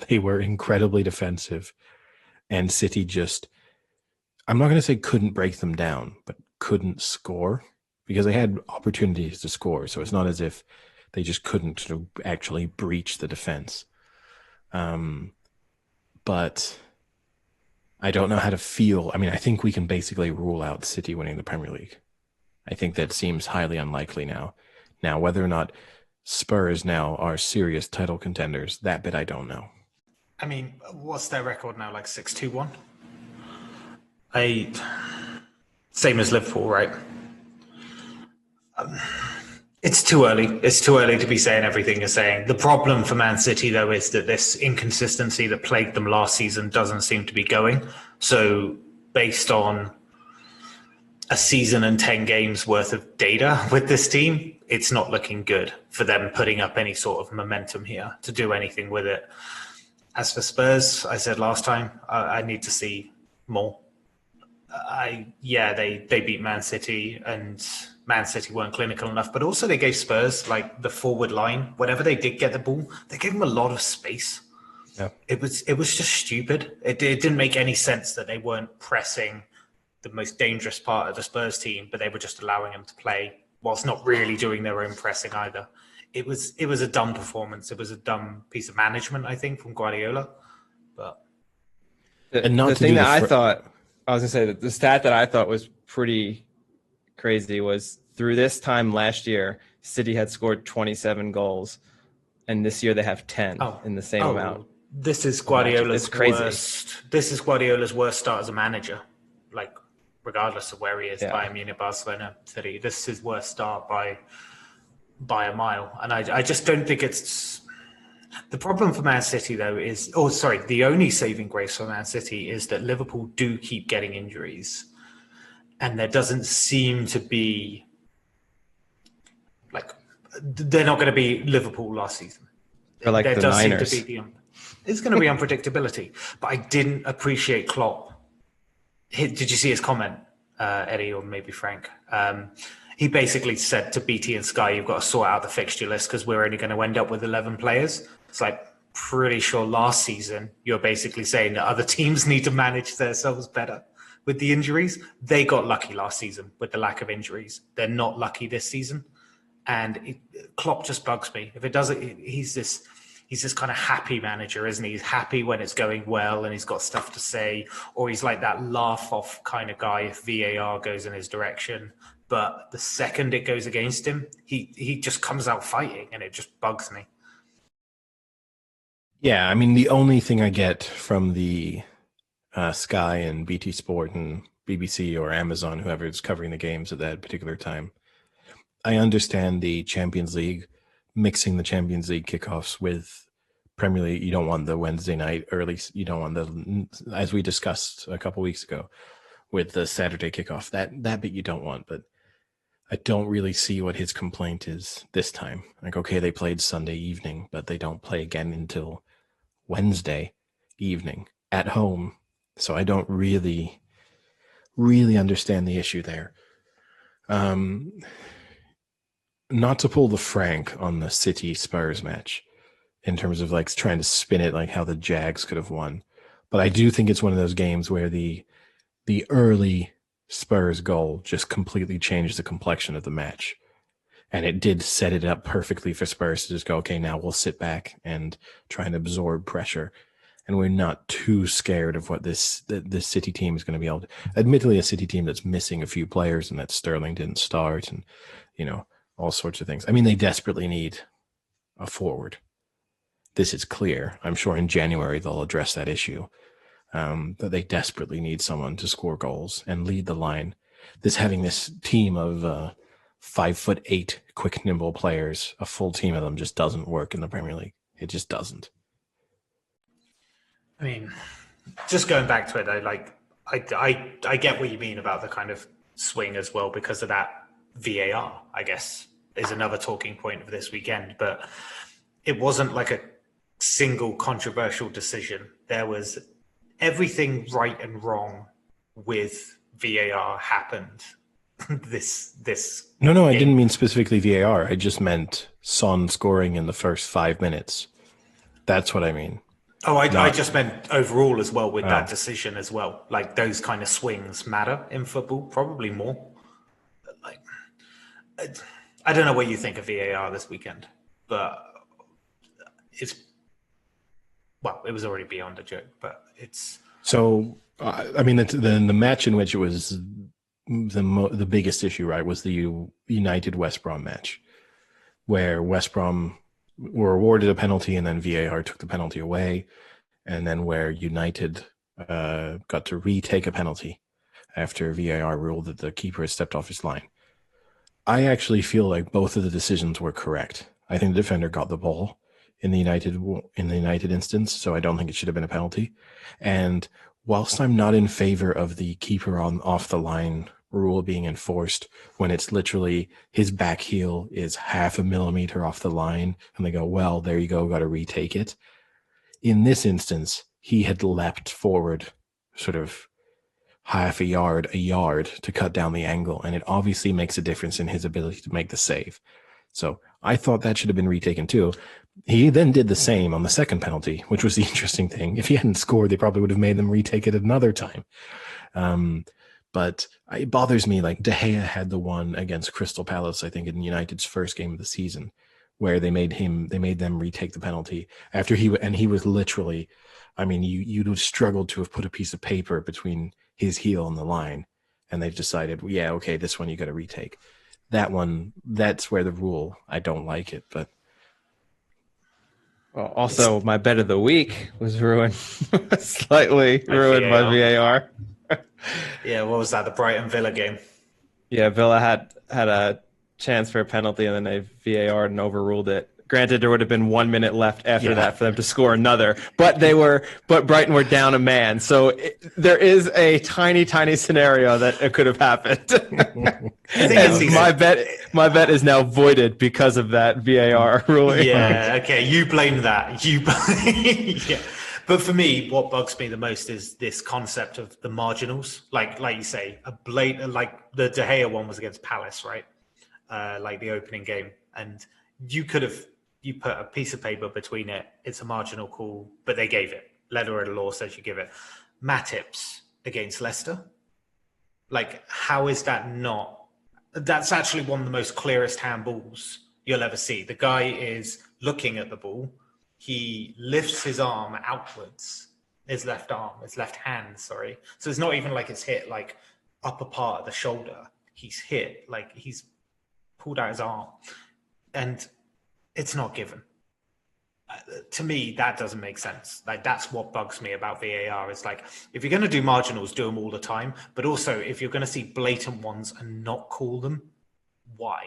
They were incredibly defensive. And City just, I'm not going to say couldn't break them down, but couldn't score. because they had opportunities to score. So it's not as if they just couldn't sort of actually breach the defense. But I don't know how to feel. I mean, I think we can basically rule out City winning the Premier League. I think that seems highly unlikely now. Now, whether or not Spurs now are serious title contenders, that bit I don't know. I mean, what's their record now? Like 6-2-1? Same as Liverpool, right? It's too early. It's too early to be saying everything you're saying. The problem for Man City, though, is that this inconsistency that plagued them last season doesn't seem to be going. So based on a season and 10 games worth of data with this team, it's not looking good for them putting up any sort of momentum here to do anything with it. As for Spurs, I said last time, I need to see more. They beat Man City, and Man City weren't clinical enough, but also they gave Spurs, like, the forward line, whenever they did get the ball, they gave them a lot of space. Yeah. It was just stupid. It didn't make any sense that they weren't pressing the most dangerous part of the Spurs team, but they were just allowing them to play whilst not really doing their own pressing either. It was a dumb performance. It was a dumb piece of management, I think, from Guardiola. But the thing that I thought, I was going to say that the stat that I thought was pretty crazy was through this time last year, City had scored 27 goals, and this year they have 10 in the same amount. This is Guardiola's worst. This is Guardiola's worst start as a manager. Like, regardless of where he is, Bayern Munich, Barcelona, City, this is his worst start by a mile. And I just don't think it's... The problem for Man City, though, is... the only saving grace for Man City is that Liverpool do keep getting injuries. And there doesn't seem to be... Like, they're not going to be Liverpool last season. They're like the Niners. Seem to be it's going to be unpredictability. But I didn't appreciate Klopp. Did you see his comment, Eddie, or maybe Frank? He basically said to BT and Sky, you've got to sort out the fixture list because we're only going to end up with 11 players. It's like, pretty sure last season, you're basically saying that other teams need to manage themselves better with the injuries. They got lucky last season with the lack of injuries. They're not lucky this season. And Klopp just bugs me. If it doesn't, he's this kind of happy manager, isn't he? He's happy when it's going well and he's got stuff to say, or he's like that laugh off kind of guy if VAR goes in his direction. But the second it goes against him, he just comes out fighting, and it just bugs me. Yeah, I mean, the only thing I get from the Sky and BT Sport and BBC or Amazon, whoever is covering the games at that particular time, I understand the Champions League, mixing the Champions League kickoffs with Premier League. You don't want the Wednesday night early. You don't want the, as we discussed a couple weeks ago, with the Saturday kickoff. That bit you don't want, but I don't really see what his complaint is this time. Like, okay, they played Sunday evening, but they don't play again until Wednesday evening at home. So I don't really understand the issue there. Not to pull the Frank on the City Spurs match in terms of like trying to spin it like how the Jags could have won. But I do think it's one of those games where the early Spurs goal just completely changed the complexion of the match. And it did set it up perfectly for Spurs to just go, okay, now we'll sit back and try and absorb pressure. And we're not too scared of what this City team is going to be able to. Admittedly, a City team that's missing a few players and that Sterling didn't start and, all sorts of things. I mean, they desperately need a forward. This is clear. I'm sure in January they'll address that issue. That they desperately need someone to score goals and lead the line. Having this team of 5'8" quick, nimble players, a full team of them, just doesn't work in the Premier League. It just doesn't. I mean, just going back to it, I get what you mean about the kind of swing as well because of that VAR, I guess, is another talking point of this weekend. But it wasn't like a single controversial decision. There was everything right and wrong with VAR happened this No, I didn't mean specifically VAR. I just meant Son scoring in the first 5 minutes. That's what I mean. Oh, I just meant overall as well with that decision as well. Like those kind of swings matter in football, probably more. I don't know what you think of VAR this weekend, but it was already beyond a joke, but it's... So, I mean, the match in which it was the biggest issue, right, was the United West Brom match, where West Brom were awarded a penalty and then VAR took the penalty away, and then where United got to retake a penalty after VAR ruled that the keeper had stepped off his line. I actually feel like both of the decisions were correct. I think the defender got the ball in the United instance, so I don't think it should have been a penalty. And whilst I'm not in favor of the keeper on off the line rule being enforced when it's literally his back heel is half a millimeter off the line and they go, well, there you go, got to retake it. In this instance, he had leapt forward sort of half a yard to cut down the angle, and it obviously makes a difference in his ability to make the save. So I thought that should have been retaken too. He then did the same on the second penalty, which was the interesting thing. If he hadn't scored, they probably would have made them retake it another time. But it bothers me, like De Gea had the one against Crystal Palace, I think in United's first game of the season, where they made them retake the penalty after he was literally, I mean, you'd have struggled to have put a piece of paper between his heel and the line, and they've decided, well, yeah, okay, this one you got to retake. That one, that's where the rule, I don't like it, but. Well, also, my bet of the week was ruined, slightly ruined by VAR. Yeah, what was that? The Brighton Villa game. Yeah, Villa had a chance for a penalty, and then they VAR'd and overruled it. Granted, there would have been 1 minute left after that for them to score another, but Brighton were down a man. So there is a tiny scenario that it could have happened. My bet is now voided because of that VAR ruling. Yeah, okay, you blame that. Yeah. But for me, what bugs me the most is this concept of the marginals. Like you say, like the De Gea one was against Palace, right? Like the opening game, and you put a piece of paper between it. It's a marginal call, but they gave it. Letter of the law says you give it. Matip's against Leicester. Like, how is that not? That's actually one of the most clearest handballs you'll ever see. The guy is looking at the ball. He lifts his arm outwards, his left hand, sorry. So it's not even like it's hit like upper part of the shoulder. He's hit, like he's pulled out his arm. And it's not given. To me, that doesn't make sense. Like, that's what bugs me about VAR. It's like, if you're going to do marginals, do them all the time. But also, if you're going to see blatant ones and not call them, why?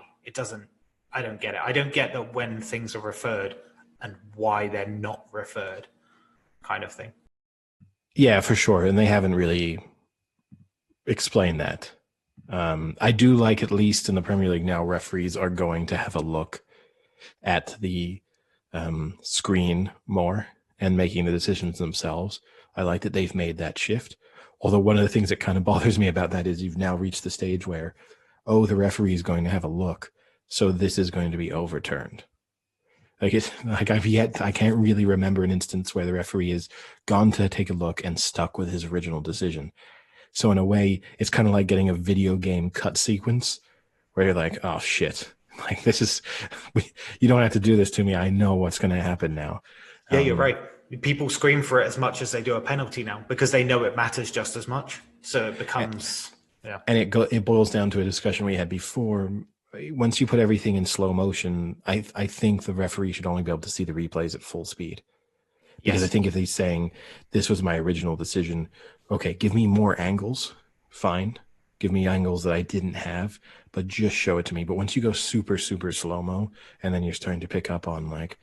I don't get it. I don't get that when things are referred and why they're not referred, kind of thing. Yeah, for sure. And they haven't really explained that. I do like, at least in the Premier League now, referees are going to have a look at the screen more and making the decisions themselves. I like that they've made that shift. Although one of the things that kind of bothers me about that is you've now reached the stage where, the referee is going to have a look, so this is going to be overturned. I can't really remember an instance where the referee has gone to take a look and stuck with his original decision. So in a way, it's kind of like getting a video game cut sequence where you're like, oh shit, like you don't have to do this to me. I know what's going to happen now. Yeah, you're right. People scream for it as much as they do a penalty now because they know it matters just as much. So it becomes, And it boils down to a discussion we had before. Once you put everything in slow motion, I think the referee should only be able to see the replays at full speed. Because I think if he's saying, this was my original decision, okay, give me more angles, fine. Give me angles that I didn't have, but just show it to me. But once you go super, super slow-mo, and then you're starting to pick up on like,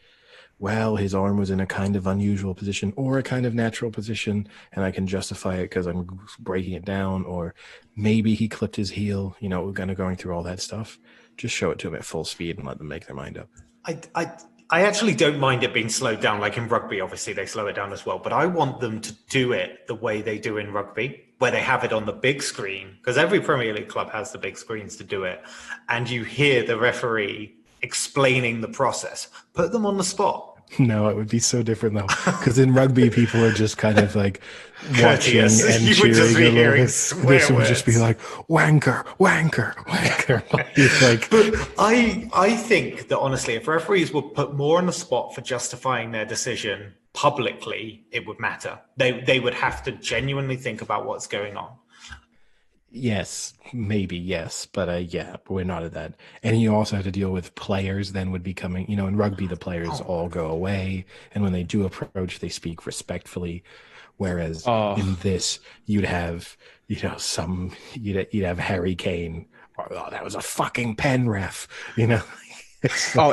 well, his arm was in a kind of unusual position or a kind of natural position, and I can justify it because I'm breaking it down, or maybe he clipped his heel, kind of going through all that stuff. Just show it to them at full speed and let them make their mind up. I actually don't mind it being slowed down. Like in rugby, obviously they slow it down as well, but I want them to do it the way they do in rugby, where they have it on the big screen, because every Premier League club has the big screens to do it. And you hear the referee explaining the process. Put them on the spot. No, it would be so different though, because in rugby, people are just kind of like watching Courteous. and You would cheering just be a little hearing bit. swear This would just be words. like wanker, wanker, wanker. It's like, But I think that honestly, if referees were put more on the spot for justifying their decision publicly, it would matter. They would have to genuinely think about what's going on. yes, maybe yes, but yeah, we're not at that. And you also have to deal with players. Then would be coming. You know, in rugby, the players all go away, and when they do approach, they speak respectfully. Whereas in this, you'd have, you know, you'd have Harry Kane. Oh, that was a fucking pen, ref. You know.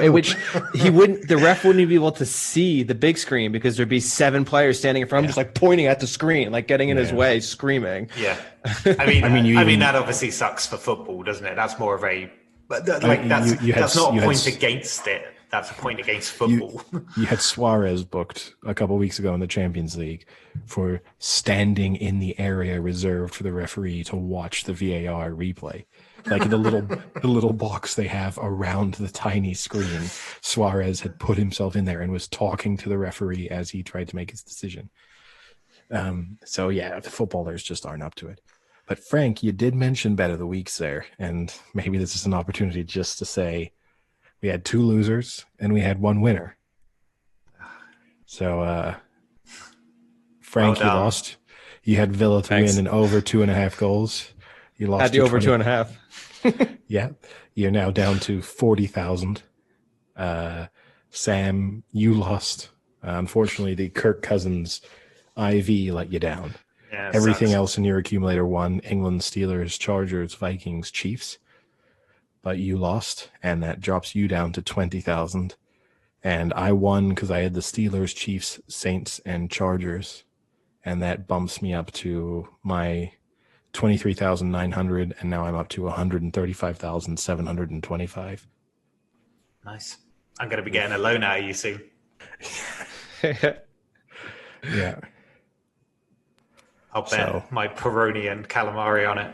Which the ref wouldn't be able to see the big screen because there'd be 7 players standing in front of him, just like pointing at the screen, like getting in his way, screaming. Yeah, I mean, that obviously sucks for football, doesn't it? That's more of a, that's not a point against it. That's a point against football. You had Suarez booked a couple of weeks ago in the Champions League for standing in the area reserved for the referee to watch the VAR replay. Like the little box they have around the tiny screen, Suarez had put himself in there and was talking to the referee as he tried to make his decision. So yeah, the footballers just aren't up to it. But Frank, you did mention bet of the weeks there, and maybe this is an opportunity just to say we had 2 losers and we had 1 winner. So Frank, you lost. You had Villa to win and over 2.5 goals. You lost. Had the over 2.5. Yeah, you're now down to 40,000. Sam, you lost. Unfortunately, the Kirk Cousins IV let you down. Yeah, everything sucks. else in your accumulator won: England, Steelers, Chargers, Vikings, Chiefs. But you lost, and that drops you down to 20,000. And I won because I had the Steelers, Chiefs, Saints, and Chargers, and that bumps me up to my 23,900, and now I'm up to 135,725. Nice. I'm going to be getting a loan out of you soon. Yeah. I'll bet my Peroni and calamari on it.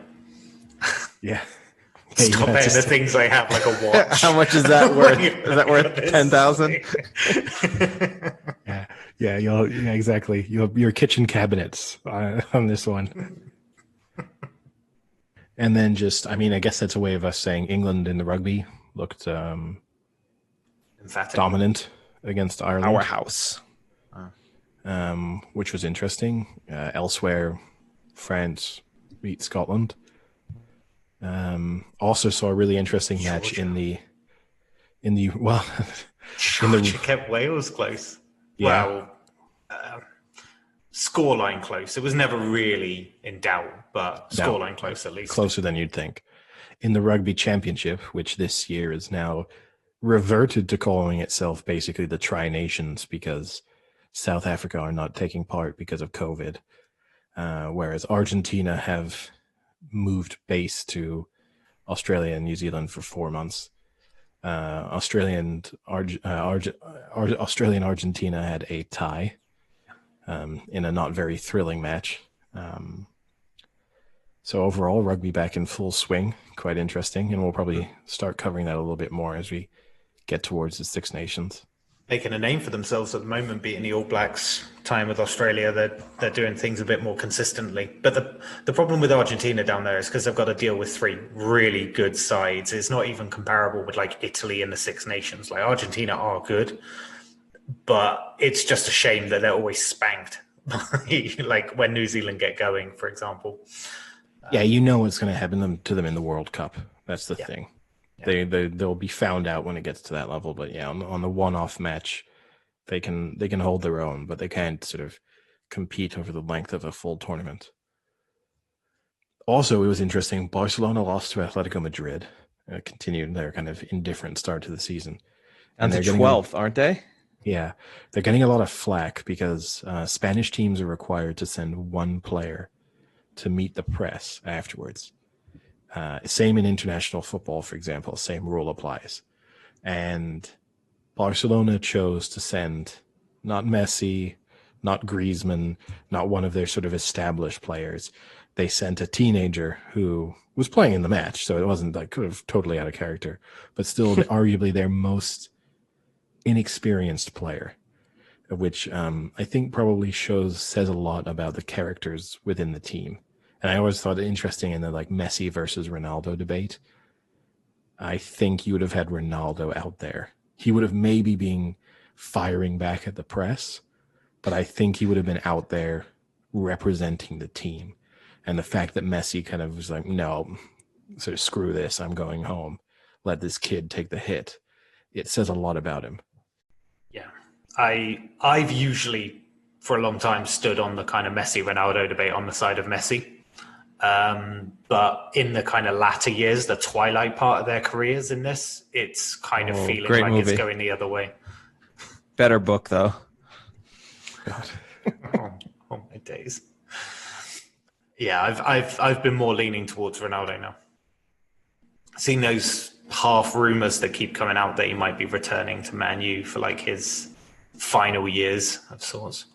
Yeah. Stop betting the things I have, like a watch. How much is that worth? Is that worth 10,000? Yeah, exactly. Your kitchen cabinets on this one. And then I guess that's a way of us saying England in the rugby looked dominant against Ireland. Our house. Which was interesting. Elsewhere, France beat Scotland. Also saw a really interesting match in the Georgia kept Wales close. Yeah. Well, scoreline close. It was never really in doubt, but scoreline close at least. Closer than you'd think. In the Rugby Championship, which this year is now reverted to calling itself basically the Tri-Nations because South Africa are not taking part because of COVID, whereas Argentina have moved base to Australia and New Zealand for 4 months. Australia and Argentina had a tie in a not very thrilling match. So overall, rugby back in full swing, quite interesting, and we'll probably start covering that a little bit more as we get towards the Six Nations. Making a name for themselves at the moment, beating the All Blacks, time with Australia. They're doing things a bit more consistently. But the problem with Argentina down there is because they've got to deal with 3 really good sides. It's not even comparable with like Italy and the Six Nations. Like Argentina are good, but it's just a shame that they're always spanked. Like when New Zealand get going, for example. Yeah, you know what's going to happen to them in the World Cup. That's the thing. Yeah. They'll be found out when it gets to that level. But yeah, on the one-off match, they can hold their own, but they can't sort of compete over the length of a full tournament. Also, it was interesting. Barcelona lost to Atletico Madrid. Continued their kind of indifferent start to the season. And they're 12th, aren't they? Yeah, they're getting a lot of flack because Spanish teams are required to send 1 player to meet the press afterwards. Same in international football, for example, same rule applies. And Barcelona chose to send not Messi, not Griezmann, not one of their sort of established players. They sent a teenager who was playing in the match, so it wasn't like totally out of character, but still arguably their most inexperienced player. which I think probably says a lot about the characters within the team. And I always thought it interesting in the like Messi versus Ronaldo debate. I think you would have had Ronaldo out there. He would have maybe been firing back at the press, but I think he would have been out there representing the team. And the fact that Messi kind of was like, no, so screw this, I'm going home. Let this kid take the hit. It says a lot about him. Yeah. I've usually, for a long time, stood on the kind of Messi-Ronaldo debate on the side of Messi. But in the kind of latter years, the twilight part of their careers in this, it's kind of feeling like movie. it's going the other way. Better book, though. God. Oh my days. Yeah, I've been more leaning towards Ronaldo now. Seeing those half rumors that keep coming out that he might be returning to Man U for like his final years of sorts.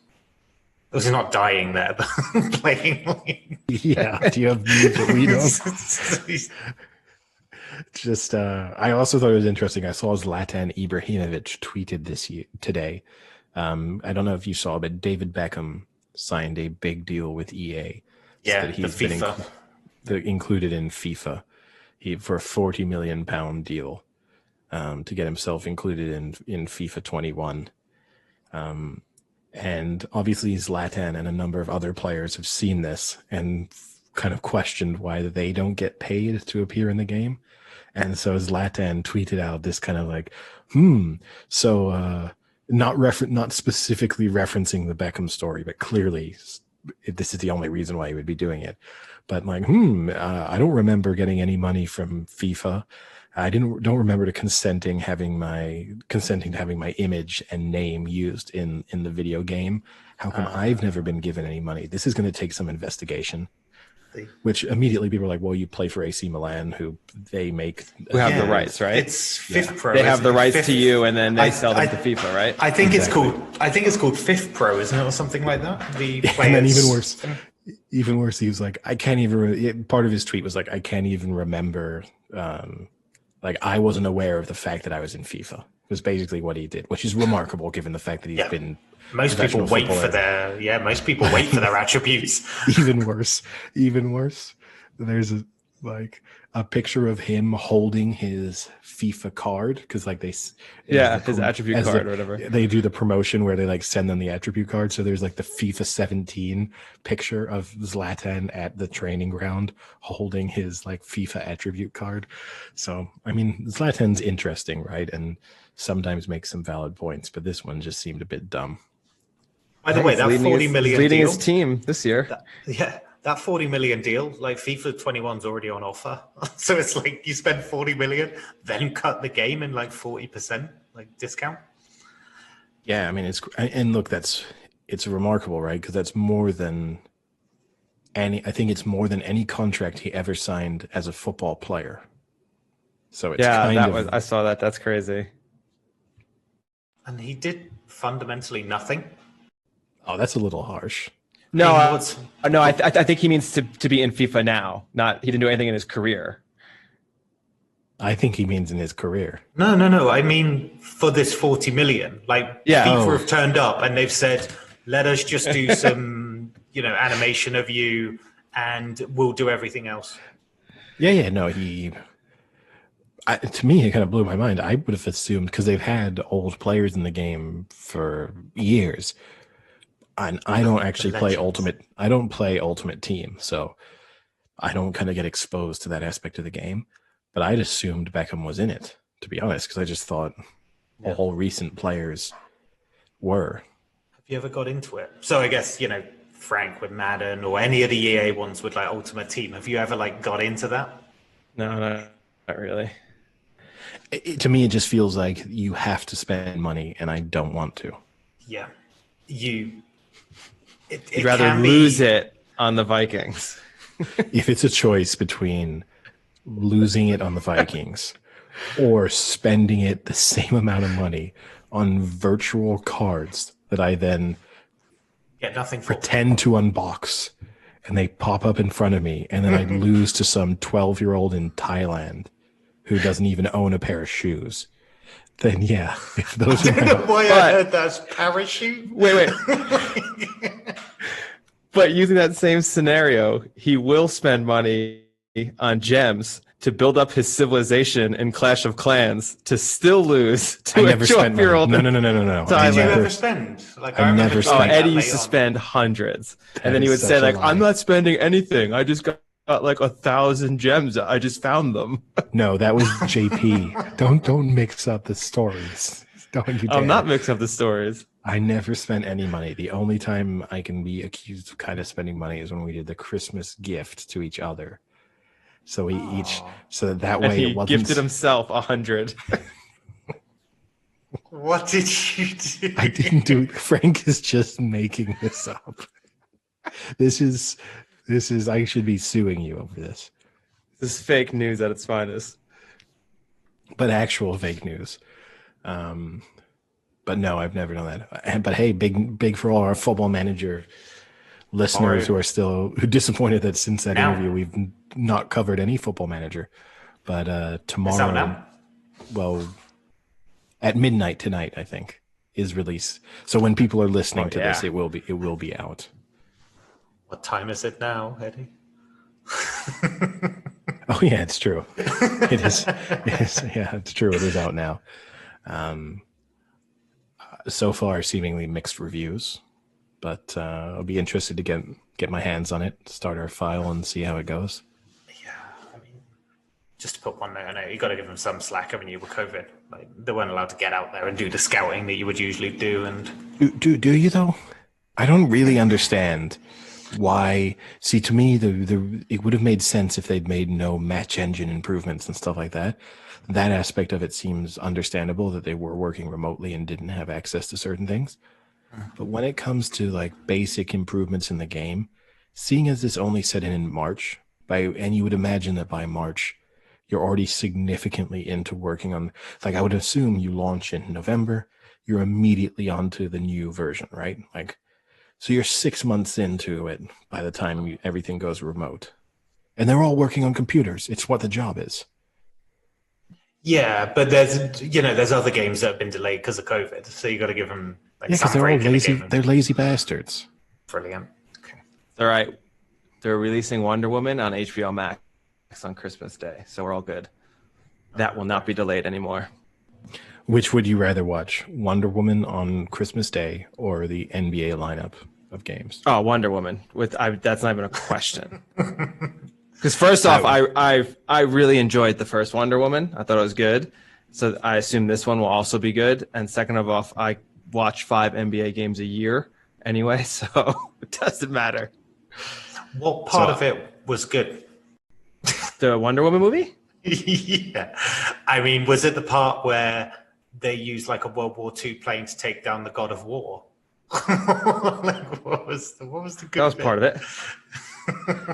He's not dying there, but playing. Yeah. Do you have news that we don't? Just, I also thought it was interesting. I saw Zlatan Ibrahimovic tweeted today. I don't know if you saw, but David Beckham signed a big deal with EA. Yeah, so that he's the FIFA. been included in FIFA. For a £40 million deal to get himself included in FIFA 21. And obviously Zlatan and a number of other players have seen this and kind of questioned why they don't get paid to appear in the game. And so Zlatan tweeted out this kind of like, so not specifically referencing the Beckham story, but clearly this is the only reason why he would be doing it. But like, I don't remember getting any money from FIFA. I don't remember consenting to having my image and name used in the video game. How come I've never been given any money? This is going to take some investigation. Which immediately people are like, well, you play for AC Milan, who have the rights, right? It's Fifth Pro. They have the rights to you, and then they sell them to FIFA, right? I think it's called Fifth Pro, isn't it, or something like that? The players. And then even worse, he was like, I can't even. Part of his tweet was like, I can't even remember. Like I wasn't aware of the fact that I was in FIFA. Was basically what he did, which is remarkable given the fact that he's been. Most people wait for their attributes. Even worse. There's a picture of him holding his FIFA card because like his attribute card or whatever. They do the promotion where they like send them the attribute card. So there's like the FIFA 17 picture of Zlatan at the training ground holding his like FIFA attribute card. So I mean, Zlatan's interesting, right? And sometimes makes some valid points, but this one just seemed a bit dumb. By the way, that 40 million leading deal, his team this year. That 40 million deal, like FIFA 21's already on offer. So it's like you spend 40 million, then cut the game in like 40% like discount. Yeah, I mean it's remarkable, right? Because that's more than it's more than any contract he ever signed as a football player. So it's I saw that. That's crazy. And he did fundamentally nothing. Oh, that's a little harsh. No, I think he means to be in FIFA now. Not he didn't do anything in his career. I think he means in his career. No. I mean for this 40 million. Like FIFA have turned up and they've said, let us just do some, animation of you, and we'll do everything else. Yeah. No, to me, it kind of blew my mind. I would have assumed because they've had old players in the game for years. And I don't actually play Ultimate. I don't play Ultimate Team, so I don't kind of get exposed to that aspect of the game. But I'd assumed Beckham was in it, to be honest, because I just thought all recent players were. Have you ever got into it? So I guess Frank with Madden or any of the EA ones with like Ultimate Team. Have you ever like got into that? No, not really. To me, it just feels like you have to spend money, and I don't want to. Yeah, You'd rather lose it on the Vikings. If it's a choice between losing it on the Vikings or spending it the same amount of money on virtual cards that I then get nothing for, pretend to unbox and they pop up in front of me, and then I lose to some 12-year-old in Thailand who doesn't even own a pair of shoes. then yeah, if those I are don't know why I But- heard that's parachute. Wait. But using that same scenario, he will spend money on gems to build up his civilization in Clash of Clans to still lose to I a never spent money. 12-year-old. No. Did you Thailand. ever spend? Like, I I remember never joining spent- Oh, Eddie that used to late on. spend hundreds, That and then he is would such say a like, lie. "I'm not spending anything. I just got like 1,000 gems. I just found them." No, that was JP. Don't mix up the stories. Don't you dare. I'm not mixing up the stories. I never spent any money. The only time I can be accused of kind of spending money is when we did the Christmas gift to each other. So we each, so that And way he it wasn't. gifted himself 100. What did you do? I didn't do. Frank is just making this up. This is. I should be suing you over this, This is fake news at its finest. but actual fake news. But no, I've never done that. But hey, big for all our Football Manager listeners who are disappointed that since that interview we've not covered any Football Manager. But tomorrow, It's out now? well, at midnight tonight, I think, is released. So when people are listening to this, yeah. it will be out. What time is it now, Eddie? Oh yeah, it's true. It is. Yeah, it's true. It is out now. So far, seemingly mixed reviews, but I'll be interested to get my hands on it, start our file, and see how it goes. Yeah, I mean, just to put one note on it, you got to give them some slack. I mean, you were COVID; like they weren't allowed to get out there and do the scouting that you would usually do. And Do you though? I don't really understand why. See, to me, it would have made sense if they'd made no match engine improvements and stuff like that. That aspect of it seems understandable, that they were working remotely and didn't have access to certain things. But when it comes to like basic improvements in the game, seeing as this only set in March, and you would imagine that by March you're already significantly into working on, like I would assume you launch in November, you're immediately onto the new version, right? Like, so you're 6 months into it by the time everything goes remote, and they're all working on computers. It's what the job is. yeah, but there's other games that have been delayed because of COVID, so you got to give them like Yeah, some because they're all break in the lazy. game. They're lazy bastards. Brilliant. Okay. All right. They're releasing Wonder Woman on HBO Max on Christmas Day, so we're all good. That will not be delayed anymore. Which would you rather watch, Wonder Woman on Christmas Day or the NBA lineup of games? Oh, Wonder Woman. That's not even a question. Because first off, I really enjoyed the first Wonder Woman. I thought it was good. So I assume this one will also be good. And second of all, I watch 5 NBA games a year anyway, so it doesn't matter. What part of it was good? The Wonder Woman movie? Yeah, I mean, was it the part where they used like a World War II plane to take down the God of War? Like, what was the good That was bit? part of it.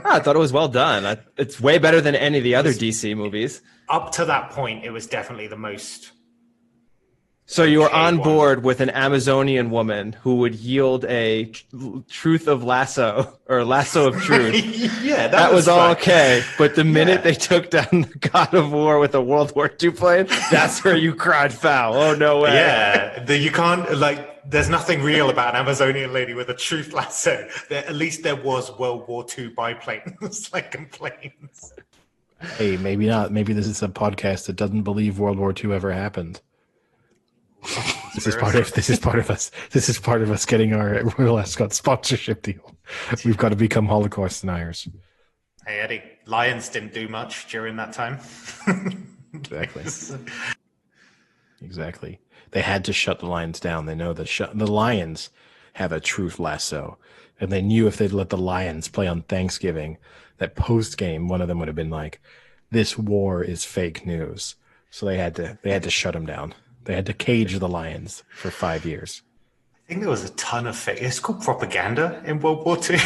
I thought it was well done. It's way better than any of the other DC movies. Up to that point, it was definitely the most. So you were Okay, on one. board with an Amazonian woman who would yield a truth of lasso or lasso of truth. Yeah, That was all fun. okay. But the minute Yeah. they took down the God of War with a World War II plane, that's where you cried foul. Oh, no way. Yeah, you can't like. There's nothing real about an Amazonian lady with a truth lasso. At least there was World War II biplanes, like planes. Hey, maybe not. Maybe this is a podcast that doesn't believe World War II ever happened. This is part of us getting our Royal Ascot sponsorship deal. We've got to become Holocaust deniers. Hey Eddie, Lions didn't do much during that time. Exactly. They had to shut the Lions down. They know that the Lions have a truth lasso, and they knew if they'd let the Lions play on Thanksgiving, that post game one of them would have been like, "This war is fake news." So they had to shut them down. They had to cage the Lions for 5 years. I think there was a ton of fake. It's called propaganda in World War II.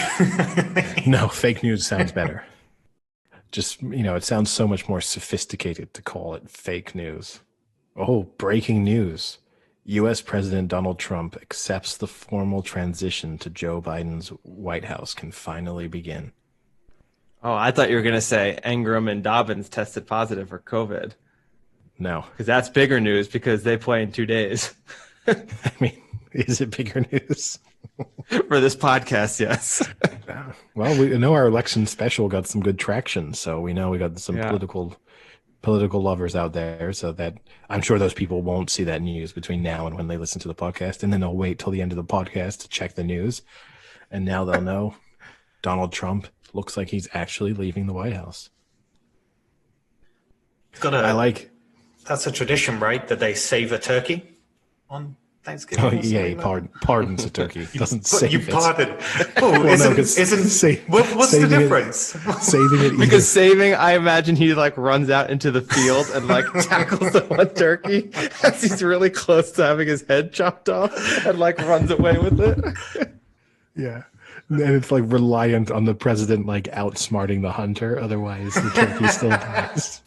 No, fake news sounds better. Just, it sounds so much more sophisticated to call it fake news. Oh, breaking news. U.S. President Donald Trump accepts the formal transition to Joe Biden's White House can finally begin. Oh, I thought you were going to say Ingram and Dobbins tested positive for COVID. No. Because that's bigger news because they play in 2 days. I mean, is it bigger news? For this podcast, yes. Well, we know our election special got some good traction, so we know we got some political lovers out there, so that I'm sure those people won't see that news between now and when they listen to the podcast, and then they'll wait till the end of the podcast to check the news, and now they'll know Donald Trump looks like he's actually leaving the White House. That's a tradition, right? That they save a turkey on Thanksgiving. Oh yeah, pardons a turkey. Doesn't save you it. pardon. Oh, what's the difference? Saving it because saving, I imagine he like runs out into the field and like tackles the one turkey as he's really close to having his head chopped off and like runs away with it. Yeah. And it's like reliant on the president like outsmarting the hunter, otherwise the turkey still dies.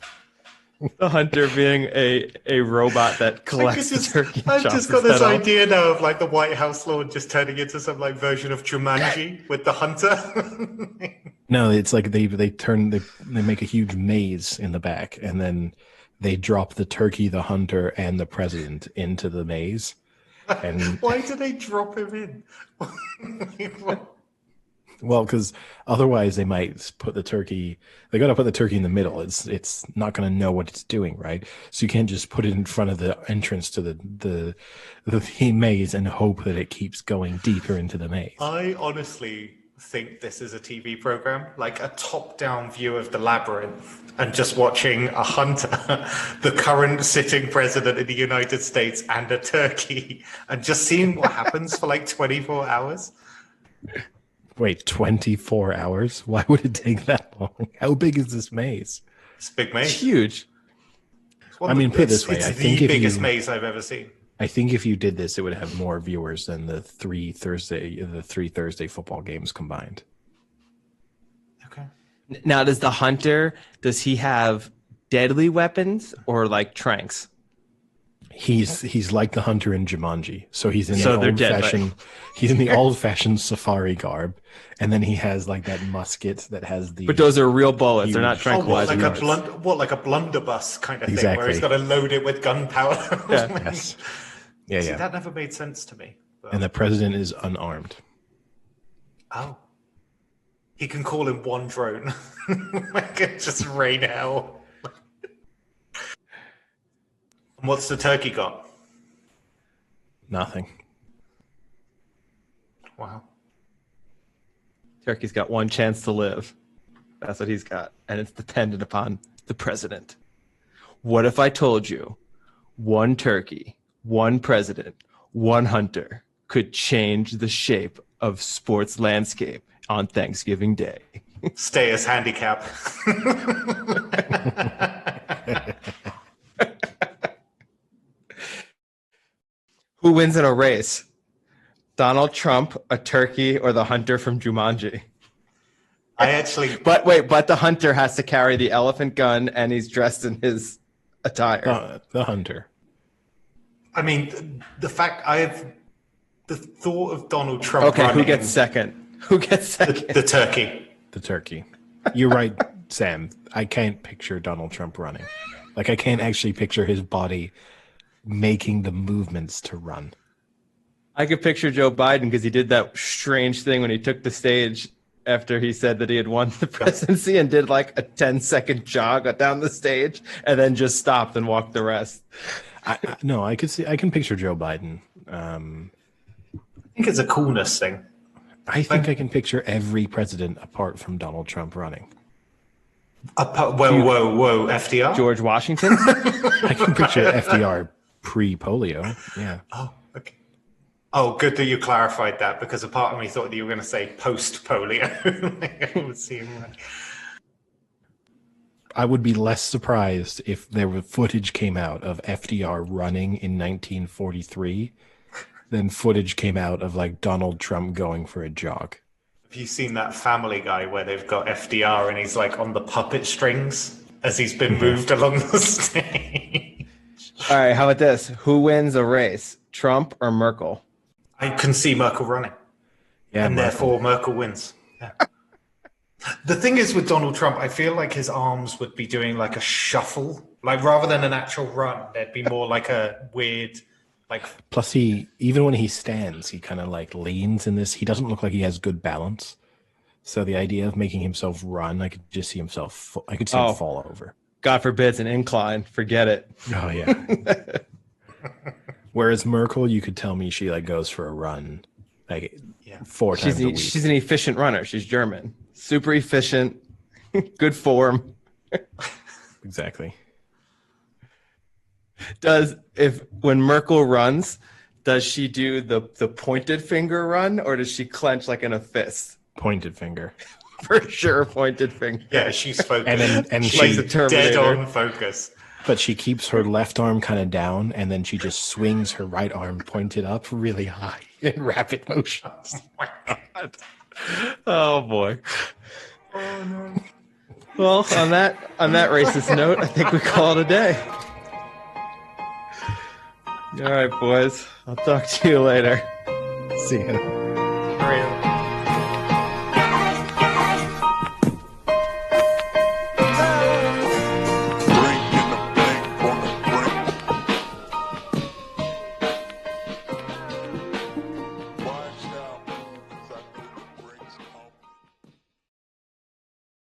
The hunter being a robot that collects the turkey. I've just got this idea now of like the White House lawn just turning into some like version of Jumanji with the hunter. No, it's like they make a huge maze in the back, and then they drop the turkey, the hunter, and the president into the maze. And why do they drop him in? Well, because otherwise they might put the turkey. They got to put the turkey in the middle. It's not going to know what it's doing, right? So you can't just put it in front of the entrance to the maze and hope that it keeps going deeper into the maze. I honestly think this is a TV program, like a top-down view of the labyrinth, and just watching a hunter, the current sitting president of the United States, and a turkey, and just seeing what happens for like 24 hours. Wait, 24 hours? Why would it take that long? How big is this maze? It's a big maze. It's huge. I mean, put it this way. It's the biggest maze I've ever seen. I think if you did this, it would have more viewers than the three Thursday football games combined. Okay. Now, does he have deadly weapons or like tranks? He's like the hunter in Jumanji. So he's in the old-fashioned safari garb, and then he has like that musket that has the. But those are real bullets. They're not tranquilizers. Like a blunderbuss kind of thing, where he's got to load it with gunpowder. Yeah. Yes. Yeah, See, yeah. that never made sense to me. But... And the president is unarmed. Oh. He can call in one drone. Like it just rain hell. And what's the turkey got? Nothing. Wow. Turkey's got one chance to live. That's what he's got. And it's dependent upon the president. What if I told you one turkey, one president, one hunter could change the shape of sports landscape on Thanksgiving Day? Stay as handicap. Who wins in a race? Donald Trump, a turkey, or the hunter from Jumanji? But the hunter has to carry the elephant gun and he's dressed in his attire. The hunter. I mean, the thought of Donald Trump. Okay, who gets second? The turkey. The turkey. You're right, Sam. I can't picture Donald Trump running. Like, I can't actually picture his body making the movements to run. I could picture Joe Biden because he did that strange thing when he took the stage after he said that he had won the presidency and did like a 10-second jog down the stage and then just stopped and walked the rest. I can picture Joe Biden. I think it's a coolness thing. I think I can picture every president apart from Donald Trump running. Whoa, FDR? George Washington? I can picture FDR pre-polio. Yeah. Oh, okay. Oh, good that you clarified that, because a part of me thought that you were going to say post-polio. I would be less surprised if footage came out of FDR running in 1943 than footage came out of like Donald Trump going for a jog. Have you seen that Family Guy where they've got FDR and he's like on the puppet strings as he's been moved along the stage? All right, how about this? Who wins a race, Trump or Merkel? I can see Merkel running. Yeah, and therefore Merkel wins. Yeah. The thing is with Donald Trump, I feel like his arms would be doing like a shuffle, like rather than an actual run, there'd be more like a weird, like. Plus, even when he stands, he kind of like leans in this. He doesn't look like he has good balance. So the idea of making himself run, I could just see himself. I could see him fall over. God forbid it's an incline. Forget it. Oh yeah. Whereas Merkel, you could tell me she like goes for a run, like 4 times a week. She's an efficient runner. She's German, super efficient, good form. Exactly. When Merkel runs, does she do the pointed finger run, or does she clench like in a fist? Pointed finger. For sure, pointed finger. Yeah, she's focused. And she's she dead on focus. But she keeps her left arm kind of down, and then she just swings her right arm pointed up really high in rapid motion. Oh my God. Oh boy. Oh no. Well, on that racist note, I think we call it a day. All right, boys. I'll talk to you later. See ya. Hurry up.